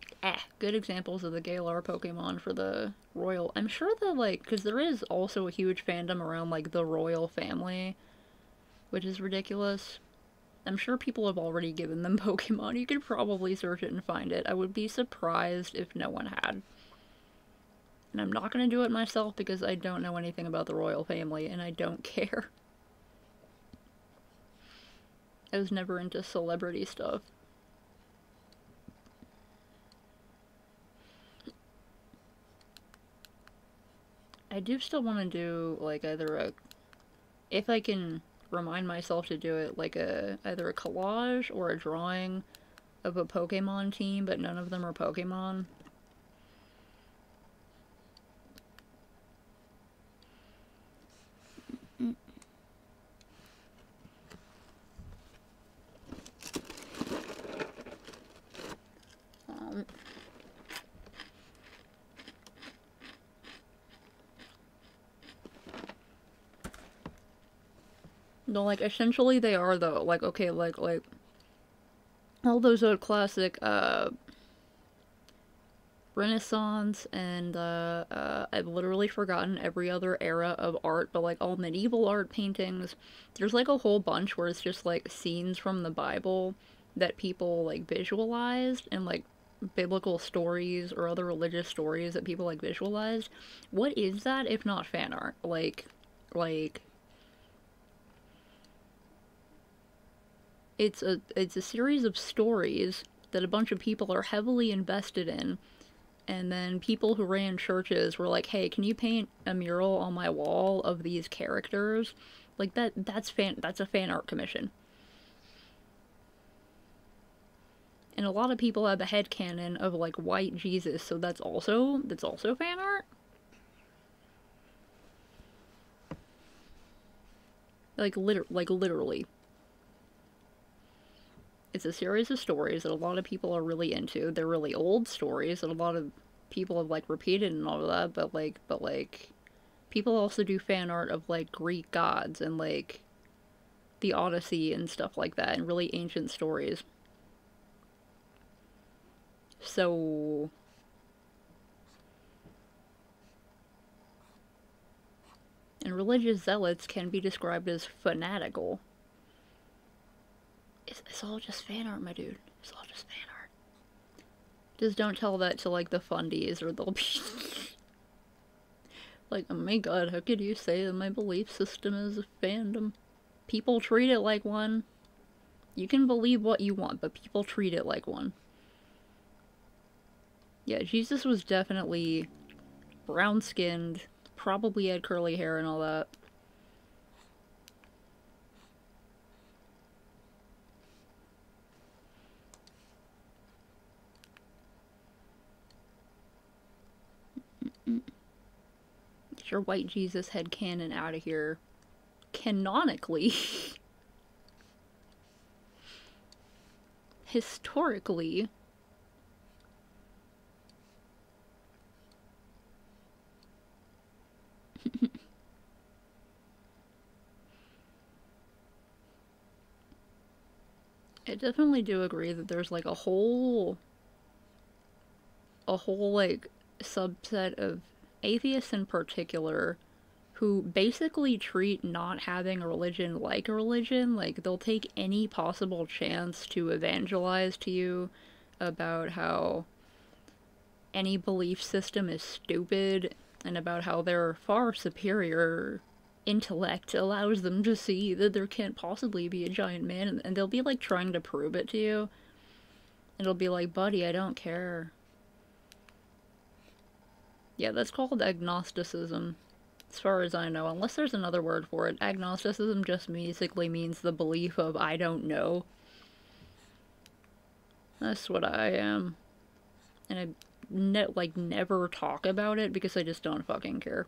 good examples of the Galar Pokemon for the royal. I'm sure that, like, because there is also a huge fandom around, like, the royal family, which is ridiculous. I'm sure people have already given them Pokemon. You could probably search it and find it. I would be surprised if no one had. And I'm not going to do it myself because I don't know anything about the royal family and I don't care. I was never into celebrity stuff. I do still want to do, like, either a, if I can remind myself to do it, like either a collage or a drawing of a Pokemon team, but none of them are Pokemon. No, like, essentially they are, though. Like, okay, like, all those old classic, Renaissance and, I've literally forgotten every other era of art, but, like, all medieval art paintings. There's, like, a whole bunch where it's just, like, scenes from the Bible that people, like, visualized, and, like, biblical stories or other religious stories that people, like, visualized. What is that if not fan art? Like, it's a series of stories that a bunch of people are heavily invested in, and then people who ran churches were like, "Hey, can you paint a mural on my wall of these characters?" Like that's a fan art commission. And a lot of people have a headcanon of, like, white Jesus, so that's also fan art. Like literally. It's a series of stories that a lot of people are really into. They're really old stories that a lot of people have, like, repeated and all of that, but like people also do fan art of, like, Greek gods and, like, the Odyssey and stuff like that, and really ancient stories. So and religious zealots can be described as fanatical. It's all just fan art, my dude. It's all just fan art. Just don't tell that to, like, the fundies, or they'll be like, "Oh my god, how could you say that my belief system is a fandom?" People treat it like one. You can believe what you want, but people treat it like one. Yeah, Jesus was definitely brown-skinned, probably had curly hair and all that. Get your white Jesus headcanon out of here. Canonically. Historically. I definitely do agree that there's like a whole like subset of atheists in particular who basically treat not having a religion like a religion. Like, they'll take any possible chance to evangelize to you about how any belief system is stupid and about how their far superior intellect allows them to see that there can't possibly be a giant man, and they'll be like trying to prove it to you. It'll be like, buddy, I don't care. Yeah, that's called agnosticism. As far as I know, unless there's another word for it, agnosticism just basically means the belief of I don't know. That's what I am. And I never talk about it because I just don't fucking care.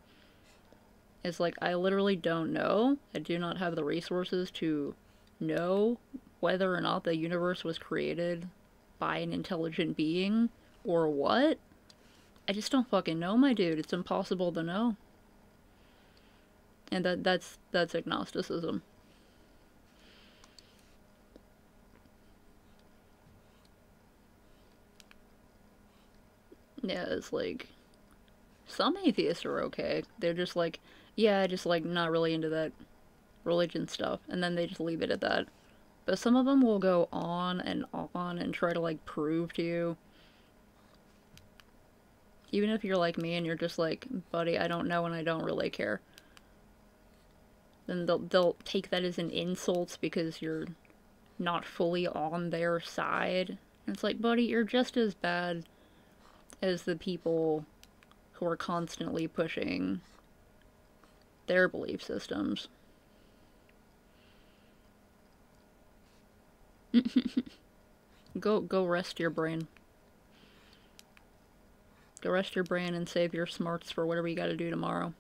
It's like, I literally don't know. I do not have the resources to know whether or not the universe was created by an intelligent being or what. I just don't fucking know, my dude. It's impossible to know. And that's agnosticism. Yeah, it's like, some atheists are okay. They're just like, yeah, just like not really into that religion stuff, and then they just leave it at that. But some of them will go on and try to like prove to you. Even if you're like me and you're just like, buddy, I don't know and I don't really care. Then they'll take that as an insult because you're not fully on their side. And it's like, buddy, you're just as bad as the people who are constantly pushing their belief systems. Go rest your brain. Go rest your brain and save your smarts for whatever you gotta do tomorrow.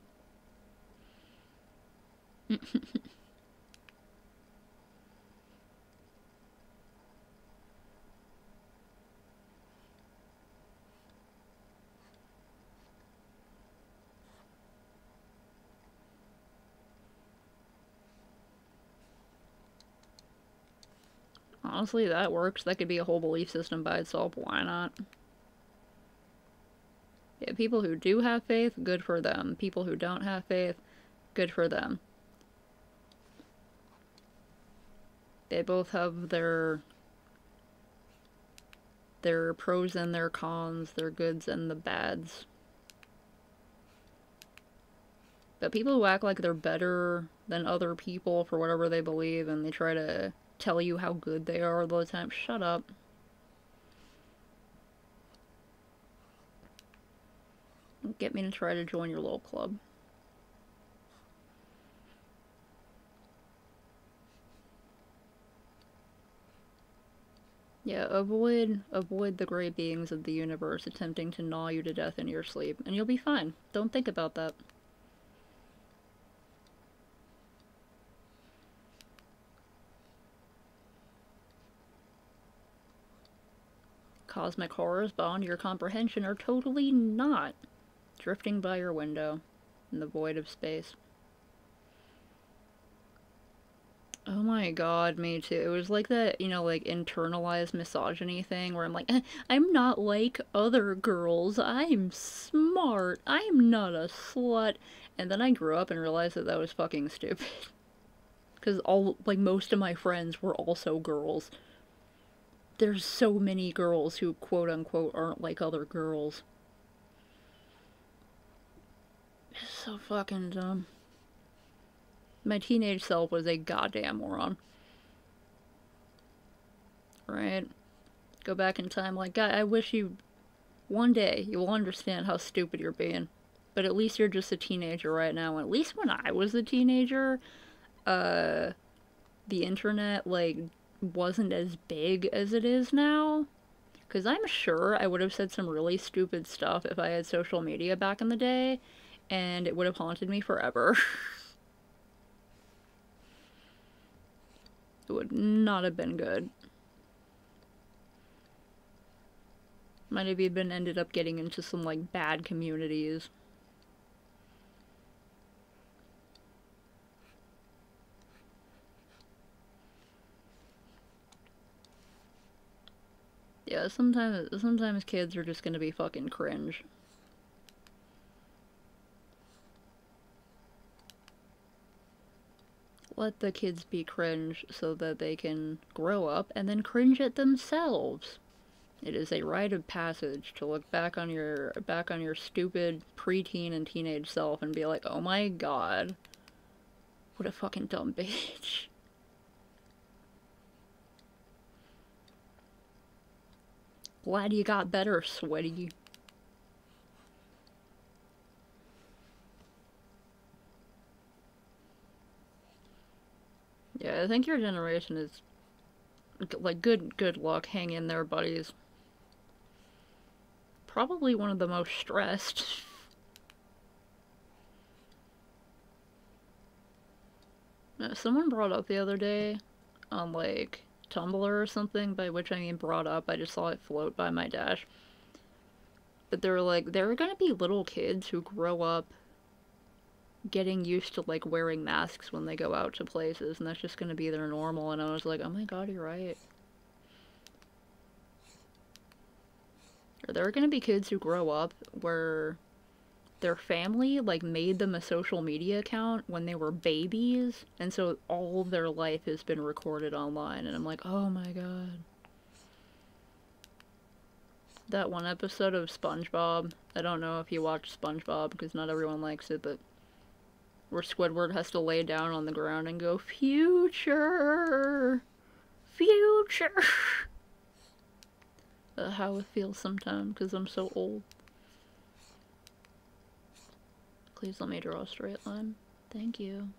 Honestly, that works. That could be a whole belief system by itself. Why not? Yeah, people who do have faith, good for them. People who don't have faith, good for them. They both have their pros and their cons, their goods and the bads. But people who act like they're better than other people for whatever they believe and they try to tell you how good they are all the time, shut up. Get me to try to join your little club. Yeah, avoid the gray beings of the universe attempting to gnaw you to death in your sleep, and you'll be fine. Don't think about that. Cosmic horrors beyond your comprehension are totally not drifting by your window in the void of space. Oh my god, me too. It was like that, like internalized misogyny thing where I'm like, I'm not like other girls. I'm smart. I'm not a slut. And then I grew up and realized that that was fucking stupid. Because most of my friends were also girls. There's so many girls who quote unquote aren't like other girls. It's so fucking dumb. My teenage self was a goddamn moron. Right? Go back in time like, God, I wish one day you will understand how stupid you're being. But at least you're just a teenager right now. At least when I was a teenager, the internet, wasn't as big as it is now. Because I'm sure I would have said some really stupid stuff if I had social media back in the day, and it would have haunted me forever. It would not have been good. Might have even ended up getting into some, bad communities. Yeah, sometimes kids are just gonna be fucking cringe. Let the kids be cringe so that they can grow up and then cringe at themselves. It is a rite of passage to look back on your stupid preteen and teenage self and be like, "Oh my god, what a fucking dumb bitch." Glad you got better, sweaty. Yeah, I think your generation is like good luck. Hang in there, buddies. Probably one of the most stressed. Someone brought up the other day on like Tumblr or something, by which I mean brought up, I just saw it float by my dash. But they were like, there are gonna be little kids who grow up getting used to like wearing masks when they go out to places, and that's just gonna be their normal. And I was like, oh my god, you're right. Or there are gonna be kids who grow up where their family like made them a social media account when they were babies, and so all of their life has been recorded online. And I'm like, oh my god. That one episode of SpongeBob, I don't know if you watch SpongeBob because not everyone likes it, but where Squidward has to lay down on the ground and go, future, future. How it feels sometimes because I'm so old. Please let me draw a straight line. Thank you.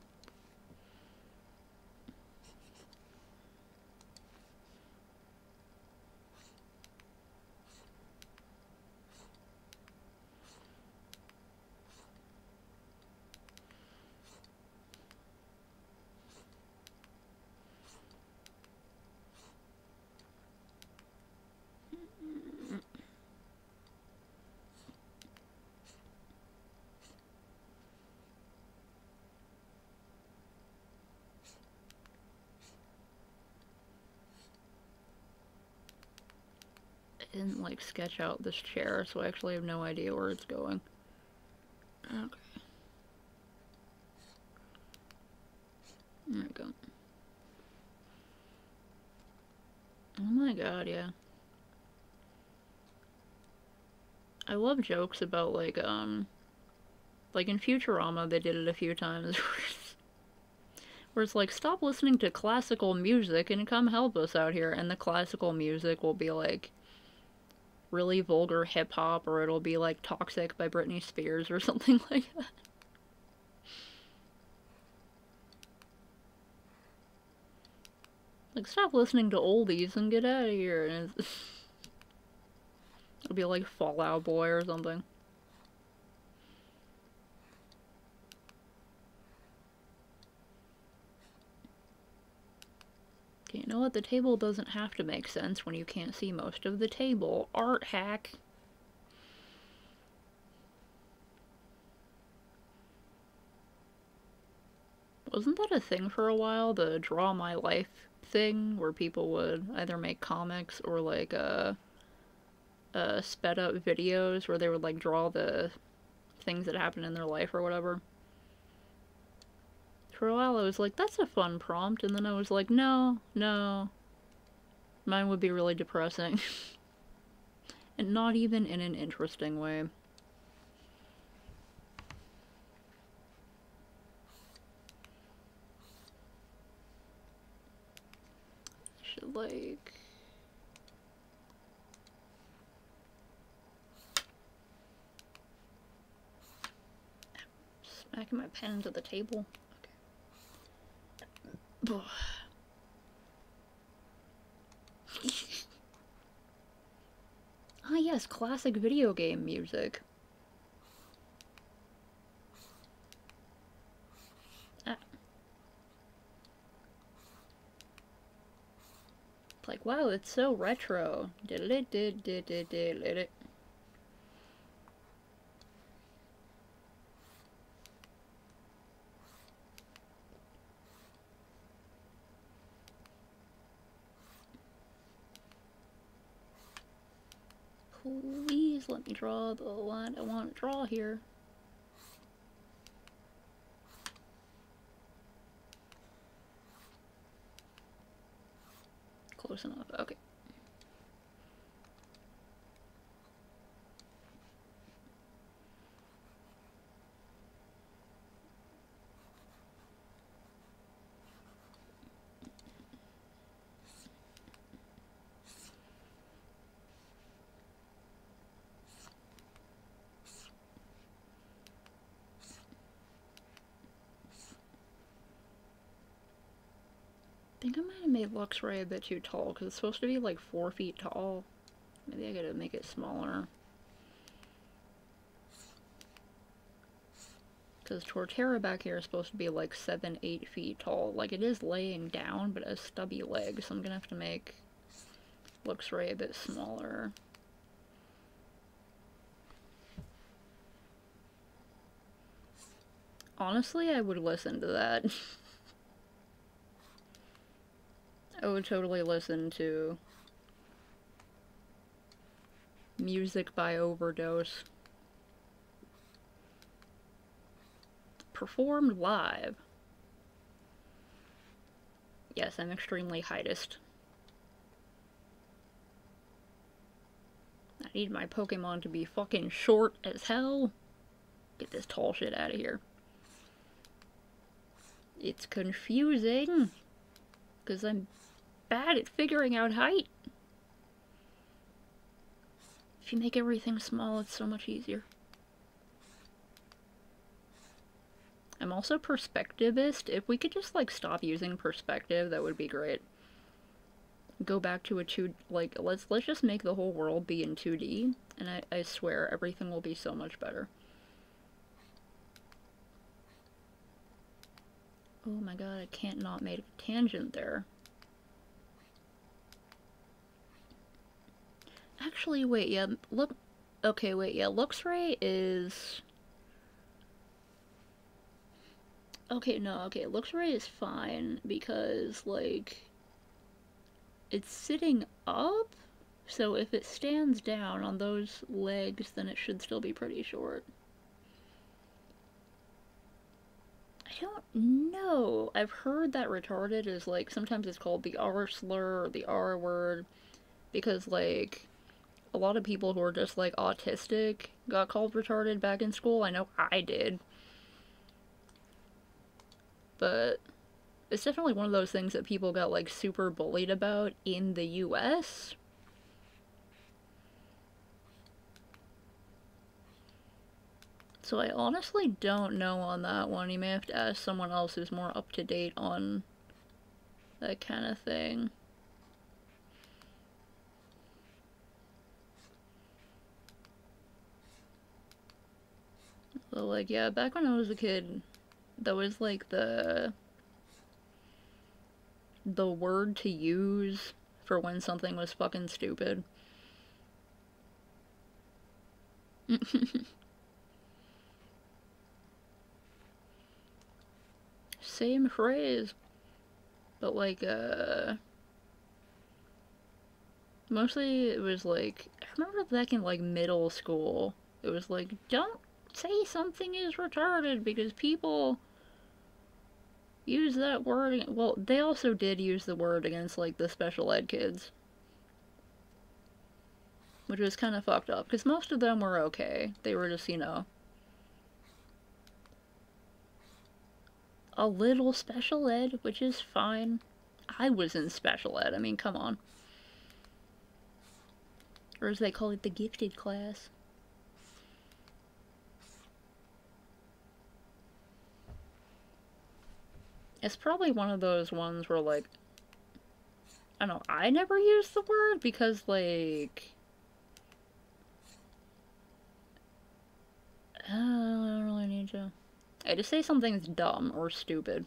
I didn't like sketch out this chair, so I actually have no idea where it's going. Okay. There we go. Oh my god, yeah. I love jokes about like in Futurama they did it a few times where it's like, stop listening to classical music and come help us out here, and the classical music will be like really vulgar hip hop, or it'll be like Toxic by Britney Spears or something like that. Like, stop listening to oldies and get out of here. And it'll be like Fall Out Boy or something. Okay, you know what? The table doesn't have to make sense when you can't see most of the table. Art hack. Wasn't that a thing for a while? The Draw My Life thing, where people would either make comics or like sped up videos where they would like draw the things that happened in their life or whatever. For a while I was like, that's a fun prompt, and then I was like, no, no. Mine would be really depressing. And not even in an interesting way. Should like... smacking my pen into the table. Okay. Ah yes, classic video game music. Ah. Like, wow, it's so retro. Did it. Please let me draw the line I want to draw here. Close enough. Okay. I think I might have made Luxray a bit too tall, because it's supposed to be like 4 feet tall. Maybe I gotta make it smaller. Because Torterra back here is supposed to be like 7-8 feet tall. Like, it is laying down, but it has stubby legs, so I'm gonna have to make Luxray a bit smaller. Honestly, I would listen to that. I would totally listen to Music by Overdose. Performed live. Yes, I'm extremely heightist. I need my Pokemon to be fucking short as hell. Get this tall shit out of here. It's confusing, because I'm bad at figuring out height. If you make everything small, it's so much easier. I'm also perspectivist. If we could just, like, stop using perspective, that would be great. Go back to a let's just make the whole world be in 2D, and I swear everything will be so much better. Oh my god, I can't not make a tangent there. Actually, wait, yeah, look, okay, wait, yeah, Luxray is... Okay, no, okay, Luxray is fine, because, like, it's sitting up, so if it stands down on those legs, then it should still be pretty short. I don't know. I've heard that retarded is, like, sometimes it's called the R slur or the R word, because, like, a lot of people who are just, like, autistic got called retarded back in school. I know I did. But it's definitely one of those things that people got, like, super bullied about in the US. So I honestly don't know on that one. You may have to ask someone else who's more up to date on that kind of thing. So, like, yeah, back when I was a kid, that was, like, the word to use for when something was fucking stupid. Same phrase, but, like, mostly it was, like, I remember back in, like, middle school, it was, like, don't say something is retarded, because people use that word. Well, they also did use the word against, like, the special ed kids, which was kind of fucked up, because most of them were okay. They were just, you know, a little special ed, which is fine. I was in special ed, I mean, come on. Or as they call it, the gifted class. It's probably one of those ones where, like, I don't know, I never used the word because, like, I don't really need to. I just say something's dumb or stupid.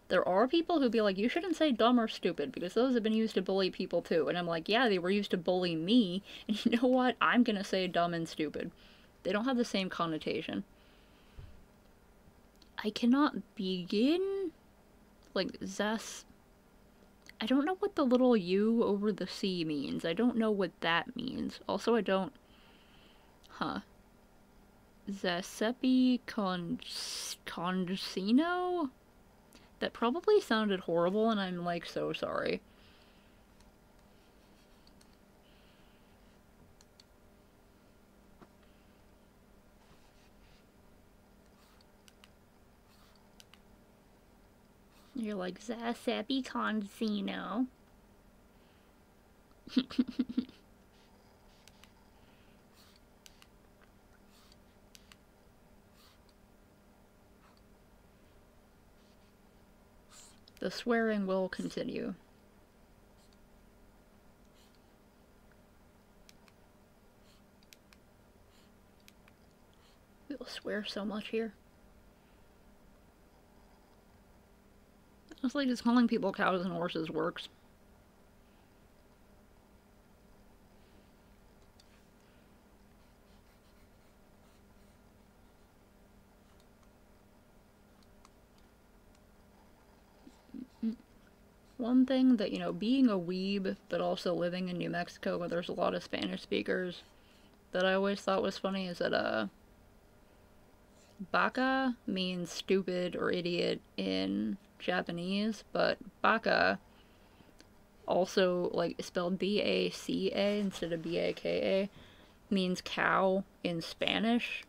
There are people who be like, you shouldn't say dumb or stupid, because those have been used to bully people too. And I'm like, yeah, they were used to bully me, and you know what? I'm gonna say dumb and stupid. They don't have the same connotation. I cannot begin, like, I don't know what the little U over the C means. I don't know what that means. Also, I don't... Huh. Giuseppe Concino? That probably sounded horrible, and I'm, like, so sorry. You're like, Giuseppe Concino. The swearing will continue. We'll swear so much here. It's like just calling people cows and horses works. One thing that, you know, being a weeb, but also living in New Mexico where there's a lot of Spanish speakers, that I always thought was funny is that, baka means stupid or idiot in Japanese, but baka, also, like, spelled B-A-C-A instead of B-A-K-A, means cow in Spanish.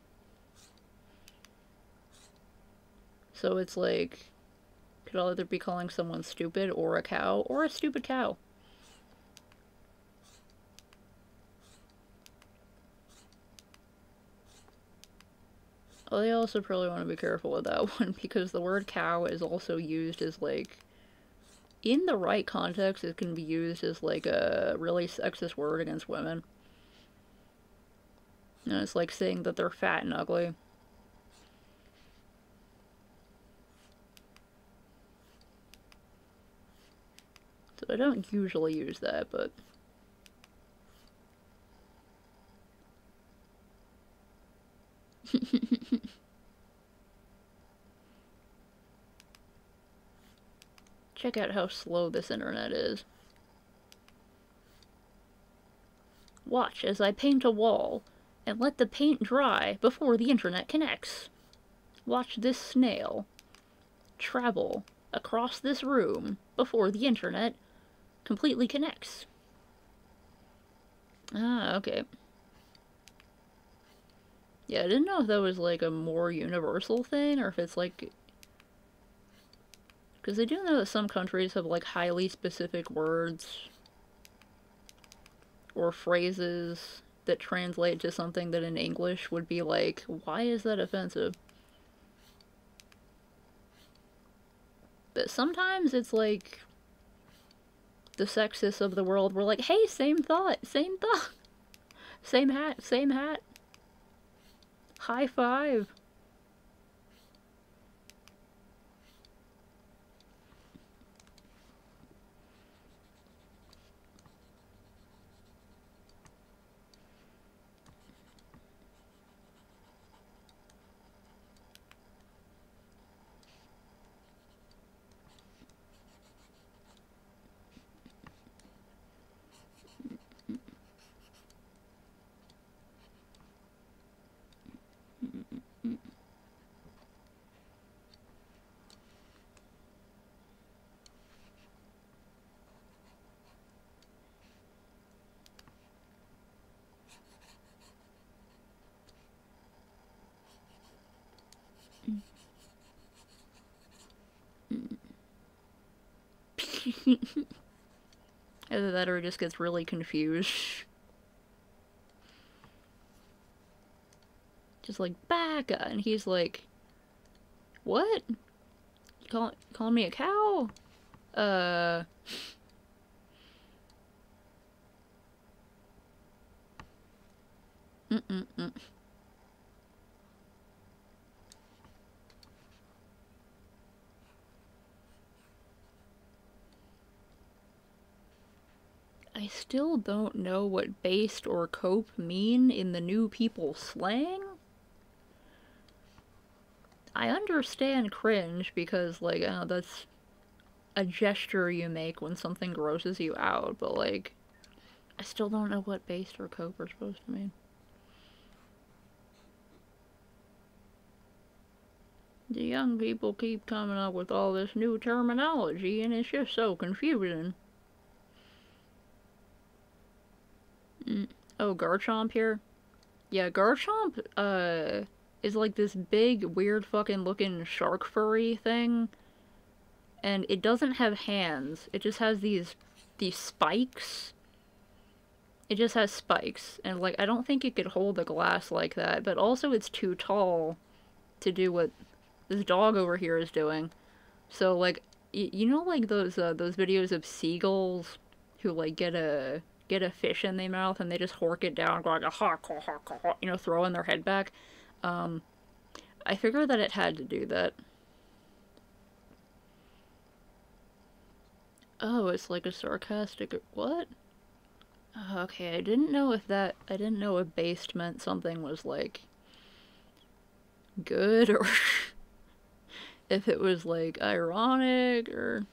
So it's like, could either be calling someone stupid or a cow, or a stupid cow. Well, they also probably want to be careful with that one, because the word cow is also used as, like, in the right context, it can be used as, like, a really sexist word against women. And it's like saying that they're fat and ugly. So I don't usually use that, but... Check out how slow this internet is. Watch as I paint a wall, and let the paint dry before the internet connects. Watch this snail travel across this room before the internet completely connects. Ah, okay. Yeah, I didn't know if that was like a more universal thing, or if it's like... Because I do know that some countries have like highly specific words or phrases that translate to something that in English would be like, why is that offensive? But sometimes it's like the sexists of the world were like, hey, same thought, same thought. Same hat, same hat. High five. Either that or he just gets really confused. Just like, Baka! And he's like, what? You calling me a cow? Mm-mm-mm. I still don't know what based or cope mean in the new people slang. I understand cringe because, like, that's a gesture you make when something grosses you out, but like, I still don't know what based or cope are supposed to mean. The young people keep coming up with all this new terminology, and it's just so confusing. Oh, Garchomp here? Yeah, Garchomp, is like this big, weird fucking looking shark furry thing. And it doesn't have hands. It just has these spikes. It just has spikes. And like, I don't think it could hold a glass like that, but also it's too tall to do what this dog over here is doing. So like, you know, like those videos of seagulls who like get a fish in their mouth and they just hork it down, go like a hawk, you know, throwing their head back. I figured that it had to do that. Oh, it's like a sarcastic what? Okay, I didn't know if based meant something was like good or if it was like ironic or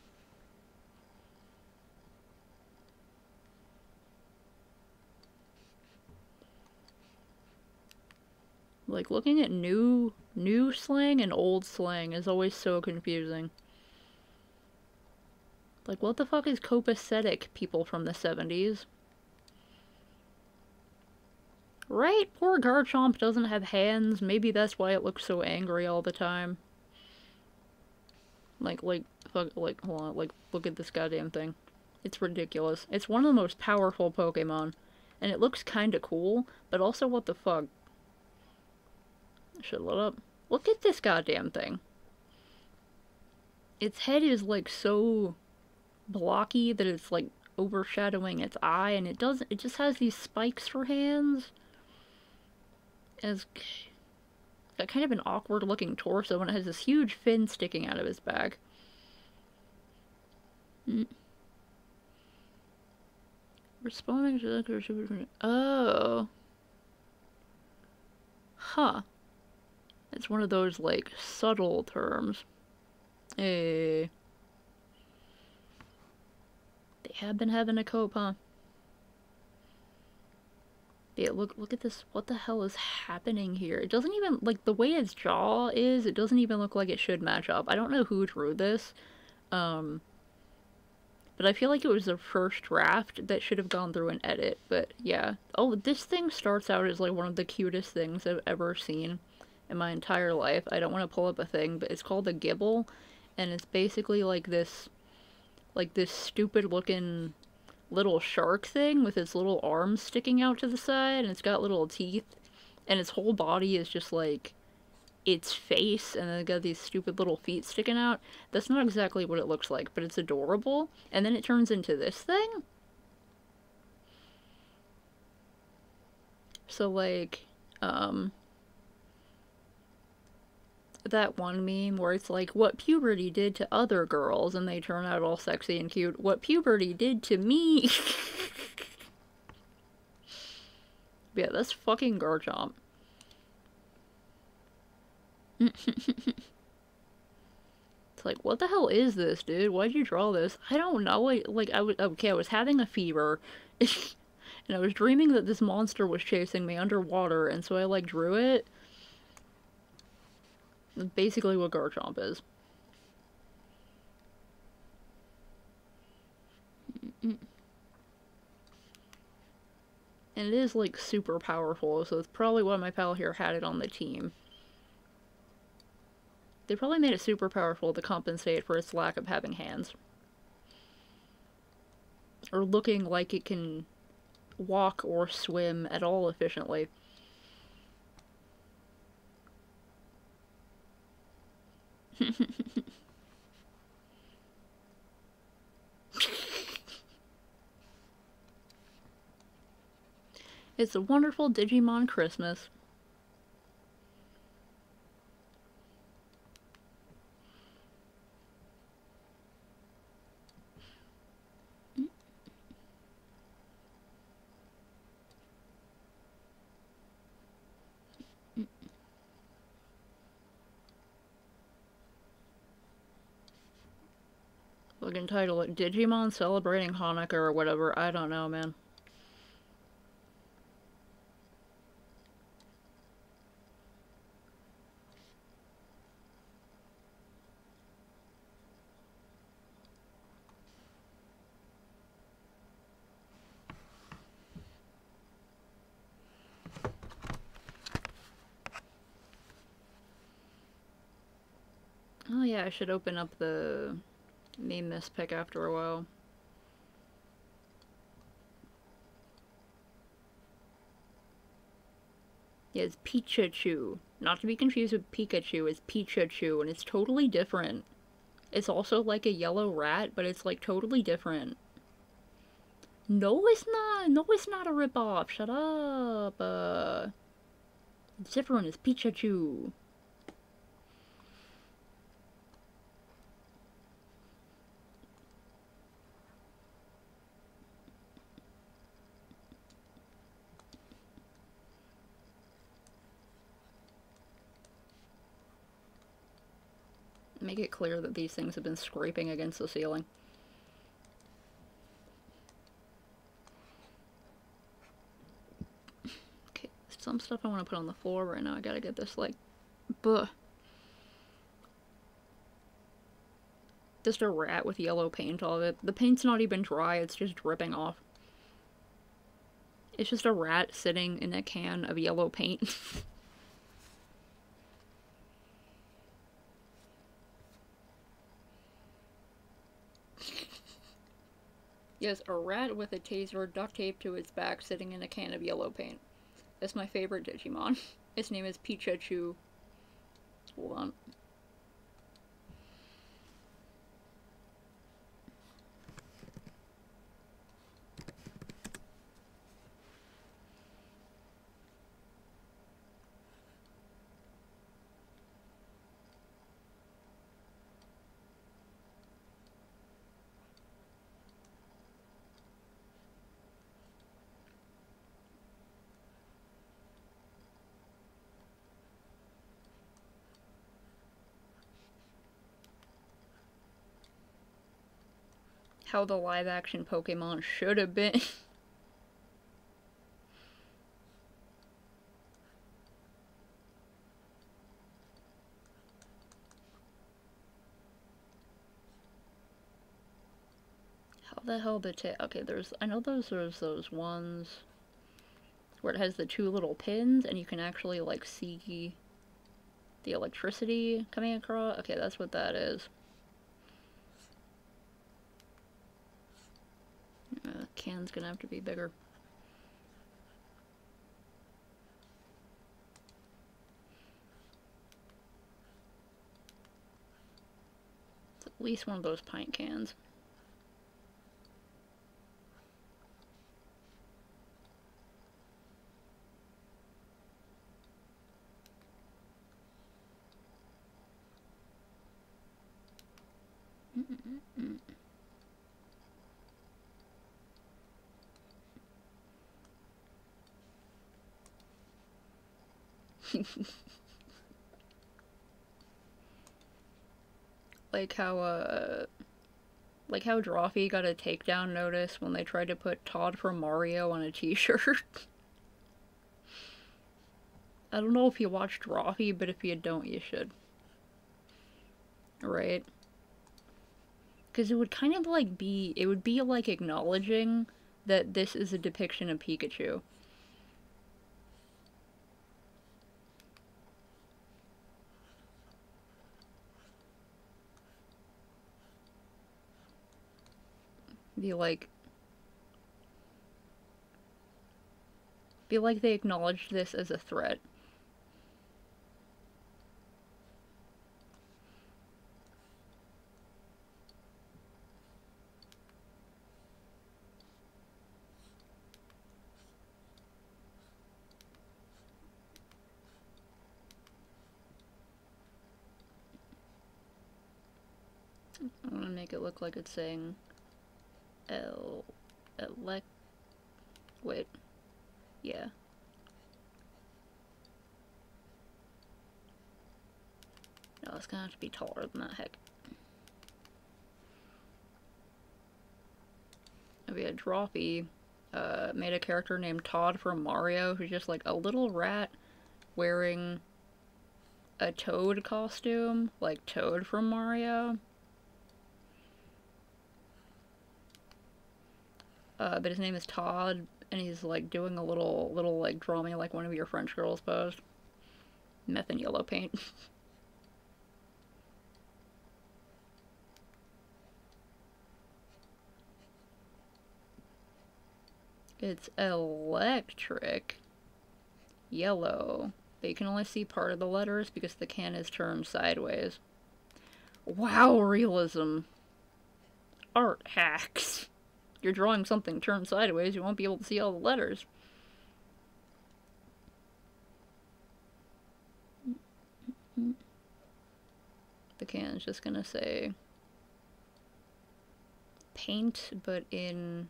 like looking at new slang and old slang is always so confusing. Like what the fuck is copacetic, people from the 70s? Right? Poor Garchomp doesn't have hands. Maybe that's why it looks so angry all the time. Like, hold on, like, look at this goddamn thing. It's ridiculous. It's one of the most powerful Pokemon. And it looks kinda cool, but also what the fuck? I should load up. Look at this goddamn thing. Its head is, like, so blocky that it's, like, overshadowing its eye, and it just has these spikes for hands. As got kind of an awkward looking torso, and it has this huge fin sticking out of his back. Responding to the oh. Huh. It's one of those, like, subtle terms. Hey. They have been having a cope, huh? Yeah, look at this. What the hell is happening here? It doesn't even, like, the way its jaw is, it doesn't even look like it should match up. I don't know who drew this. But I feel like it was the first draft that should have gone through an edit. But, yeah. Oh, this thing starts out as, like, one of the cutest things I've ever seen in my entire life. I don't want to pull up a thing, but it's called a Gibble. And it's basically like this stupid-looking little shark thing with its little arms sticking out to the side, and it's got little teeth, and its whole body is just like its face, and then it got these stupid little feet sticking out. That's not exactly what it looks like, but it's adorable. And then it turns into this thing. So like, that one meme where it's like, what puberty did to other girls, and they turn out all sexy and cute. What puberty did to me. Yeah, that's fucking Garchomp. It's like, what the hell is this, dude? Why'd you draw this? I don't know. I was having a fever, and I was dreaming that this monster was chasing me underwater, and so I, like, drew it. That's basically what Garchomp is. And it is, like, super powerful, so it's probably why my pal here had it on the team. They probably made it super powerful to compensate for its lack of having hands. Or looking like it can walk or swim at all efficiently. It's a wonderful Digimon Christmas. We can title it Digimon Celebrating Hanukkah or whatever. I don't know, man. Oh yeah, I should open up the Meme This pick after a while. Yeah, it's Pikachu. Not to be confused with Pikachu, it's Pikachu, and it's totally different. It's also like a yellow rat, but it's like totally different. No, it's not. No, it's not a ripoff. Shut up. It's different. It's Pikachu. Make it clear that these things have been scraping against the ceiling. Okay, some stuff I want to put on the floor right now. I gotta get this, like, just a rat with yellow paint on it. The paint's not even dry, it's just dripping off. It's just a rat sitting in a can of yellow paint. Yes, a rat with a taser duct taped to its back sitting in a can of yellow paint. That's my favorite Digimon. Its name is Pikachu. Hold on. How the live-action Pokemon should have been. How the hell did okay, I know there's those ones where it has the two little pins and you can actually, like, see the electricity coming across. Okay, that's what that is. Can's gonna have to be bigger. It's at least one of those pint cans. like how Drawfee got a takedown notice when they tried to put Todd from Mario on a t-shirt. I don't know if you watched Drawfee, but if you don't, you should. Right? Because it would kind of like it would be like acknowledging that this is a depiction of Pikachu. Be like they acknowledged this as a threat. I'm gonna make it look like it's saying wait. Yeah. No, it's gonna have to be taller than that, heck. Drawfee made a character named Todd from Mario, who's just like a little rat wearing a Toad costume, like Toad from Mario. But his name is Todd, and he's like doing a little like draw me like one of your French girls pose. Meth and yellow paint. It's electric yellow, but you can only see part of the letters because the can is turned sideways. Wow, realism. Art hacks. You're drawing something turned sideways, you won't be able to see all the letters. The can's just gonna say paint, but in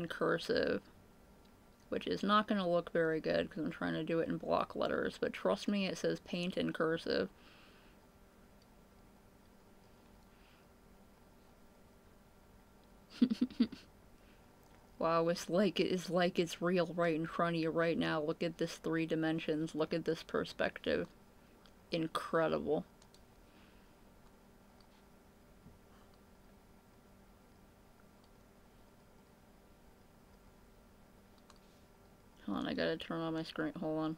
cursive, which is not gonna look very good because I'm trying to do it in block letters, but trust me, it says paint in cursive. Wow, it's like it's real right in front of you right now. Look at this 3 dimensions. Look at this perspective. Incredible. Hold on, I gotta turn on my screen. Hold on.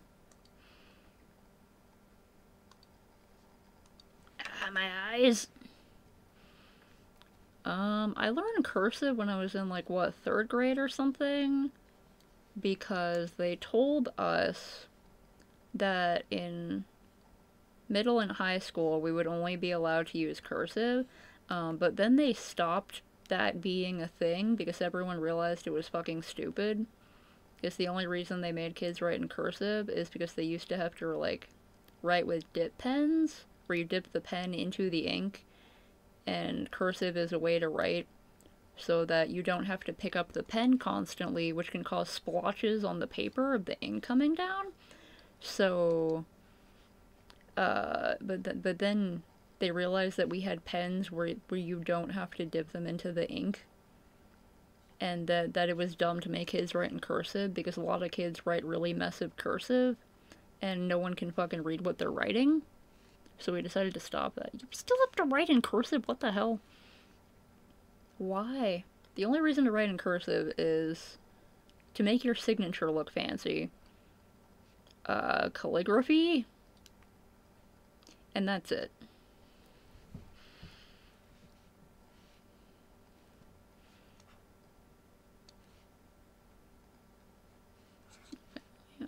Ah, my eyes! I learned cursive when I was in, like, what, 3rd grade or something? Because they told us that in middle and high school we would only be allowed to use cursive, but then they stopped that being a thing because everyone realized it was fucking stupid. Because the only reason they made kids write in cursive is because they used to have to, like, write with dip pens, where you dip the pen into the ink, and cursive is a way to write so that you don't have to pick up the pen constantly, which can cause splotches on the paper of the ink coming down. So, but then they realized that we had pens where you don't have to dip them into the ink, and that it was dumb to make kids write in cursive because a lot of kids write really messy cursive, and no one can fucking read what they're writing. So we decided to stop that. You still have to write in cursive? What the hell? Why? The only reason to write in cursive is to make your signature look fancy. Calligraphy? And that's it. Yeah.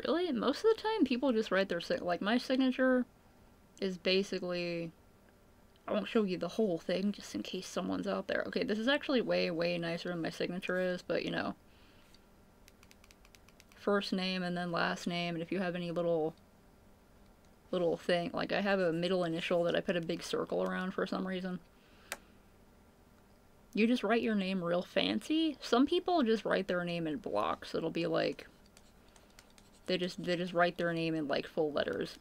Really? Most of the time people just write their like my signature is basically, I won't show you the whole thing just in case someone's out there. Okay, this is actually way nicer than my signature is, but you know, first name and then last name, and if you have any little thing, like I have a middle initial that I put a big circle around for some reason. You just write your name real fancy. Some people just write their name in blocks. It'll be like they just write their name in like full letters.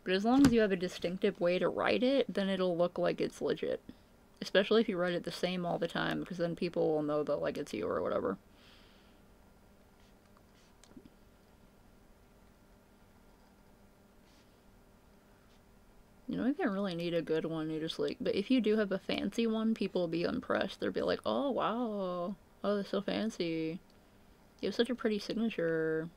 But as long as you have a distinctive way to write it, then it'll look like it's legit. Especially if you write it the same all the time, because then people will know that like it's you or whatever. You know, maybe I really need a good one. You just like, but if you do have a fancy one, people will be impressed. They'll be like, oh wow, oh that's so fancy. You have such a pretty signature.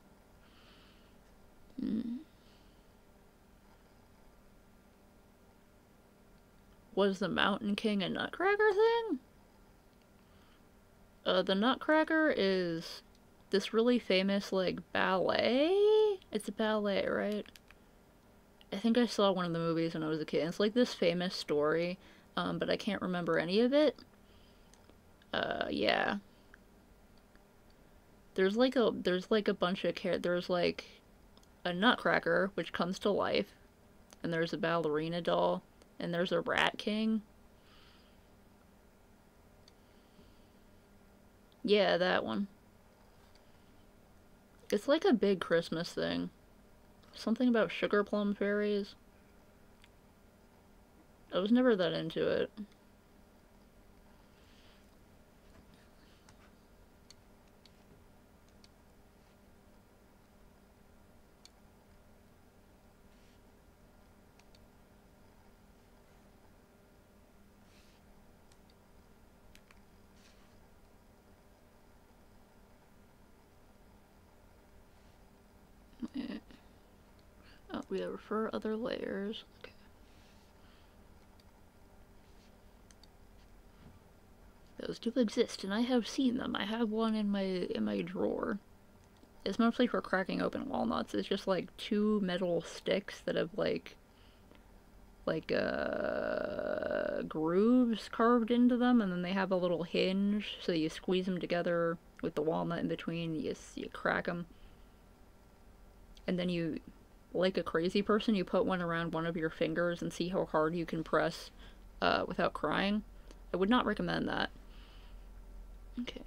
Was the Mountain King a Nutcracker thing? The Nutcracker is this really famous, like, ballet? It's a ballet, right? I think I saw one of the movies when I was a kid. It's like this famous story, but I can't remember any of it. Yeah. There's like a bunch of there's like a Nutcracker, which comes to life, and there's a ballerina doll, And there's a Rat King. Yeah, that one. It's like a big Christmas thing. Something about sugar plum fairies. I was never that into it. Yeah. Oh, we have refer other layers. Okay. Those do exist, and I have seen them. I have one in my drawer. It's mostly for cracking open walnuts. It's just like two metal sticks that have like grooves carved into them, and then they have a little hinge, so you squeeze them together with the walnut in between. You crack them, and then you, like a crazy person, you put one around one of your fingers and see how hard you can press without crying. I would not recommend that. Okay.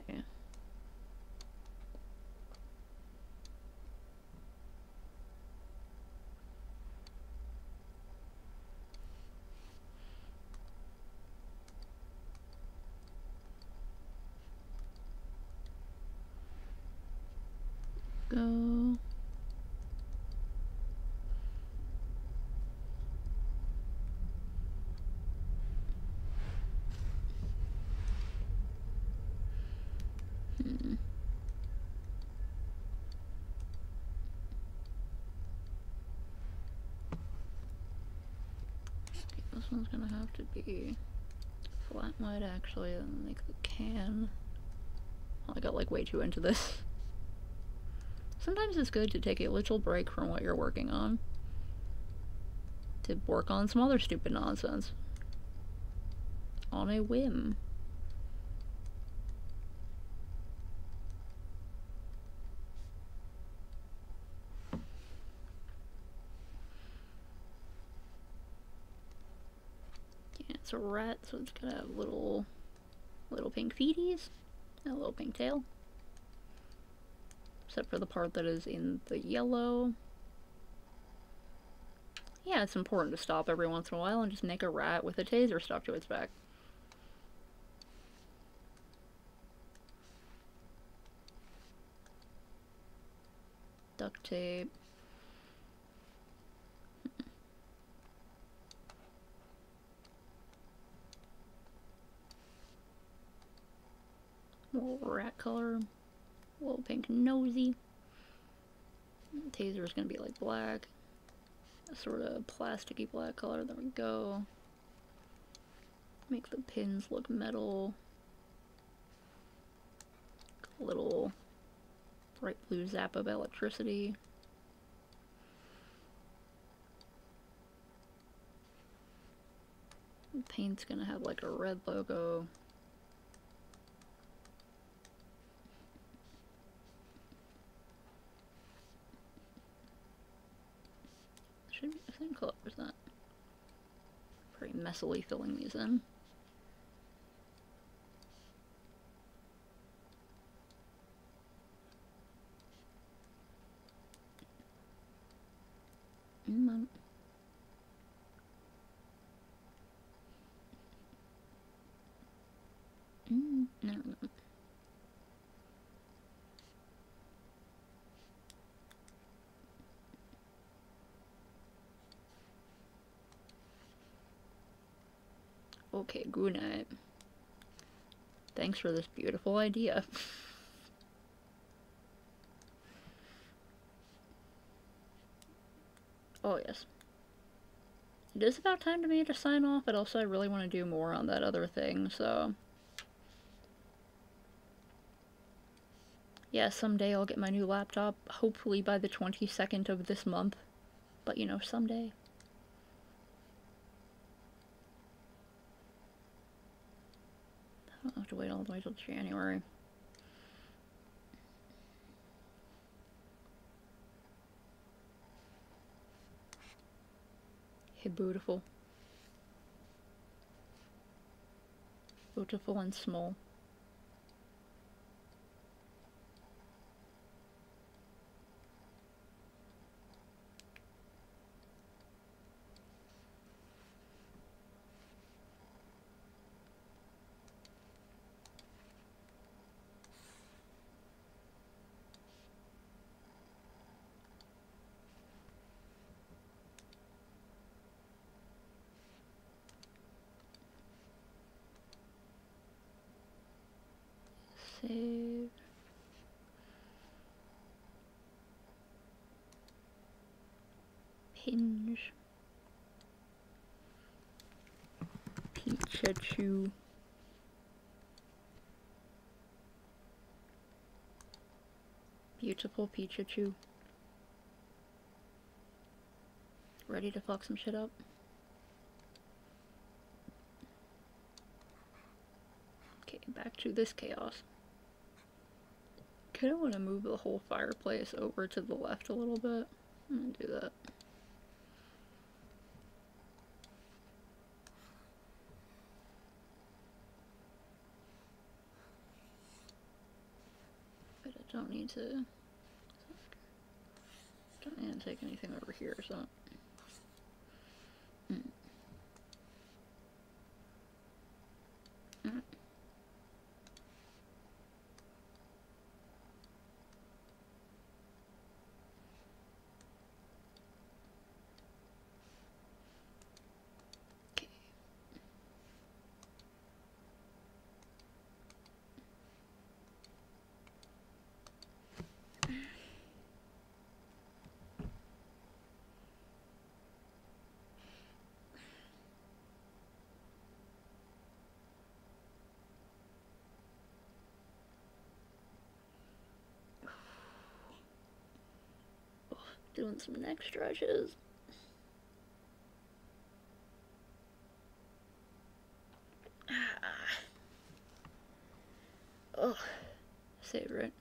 Go. This one's gonna have to be flat white actually, and make the can. Oh, I got like way too into this. Sometimes it's good to take a little break from what you're working on to work on some other stupid nonsense. On a whim. Yeah, it's a rat, so it's gonna have little pink feeties and a little pink tail. Except for the part that is in the yellow. Yeah, it's important to stop every once in a while and just make a rat with a taser stuck to its back. Duct tape. Little rat color. Little pink nosy. Taser is gonna be like black. A sort of plasticky black color. There we go. Make the pins look metal. A little bright blue zap of electricity. The paint's gonna have like a red logo. Should be the same color as that. Pretty messily filling these in. No. Okay, good night. Thanks for this beautiful idea. Oh yes. It is about time to me to sign off, but also I really want to do more on that other thing, so... Yeah, someday I'll get my new laptop, hopefully by the 22nd of this month. But you know, someday. I'll have to wait all the way till January. Hey, beautiful. beautiful and small. Save. Hinge. Pikachu. Beautiful Pikachu. Ready to fuck some shit up? Okay, back to this chaos. Kinda wanna move the whole fireplace over to the left a little bit. I'm gonna do that. But I don't need to take anything over here, so. Okay. Doing some neck stretches. Ugh. Savor it.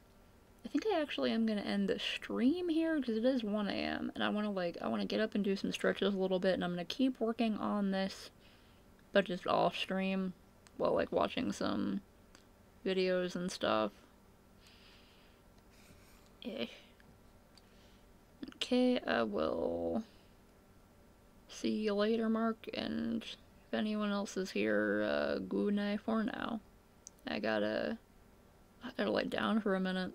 I think I actually am gonna end the stream here because it is 1 a.m. and I wanna get up and do some stretches a little bit, and I'm gonna keep working on this, but just off stream while like watching some videos and stuff. Okay, I will see you later, Mark, and if anyone else is here, good night for now. I gotta lay down for a minute.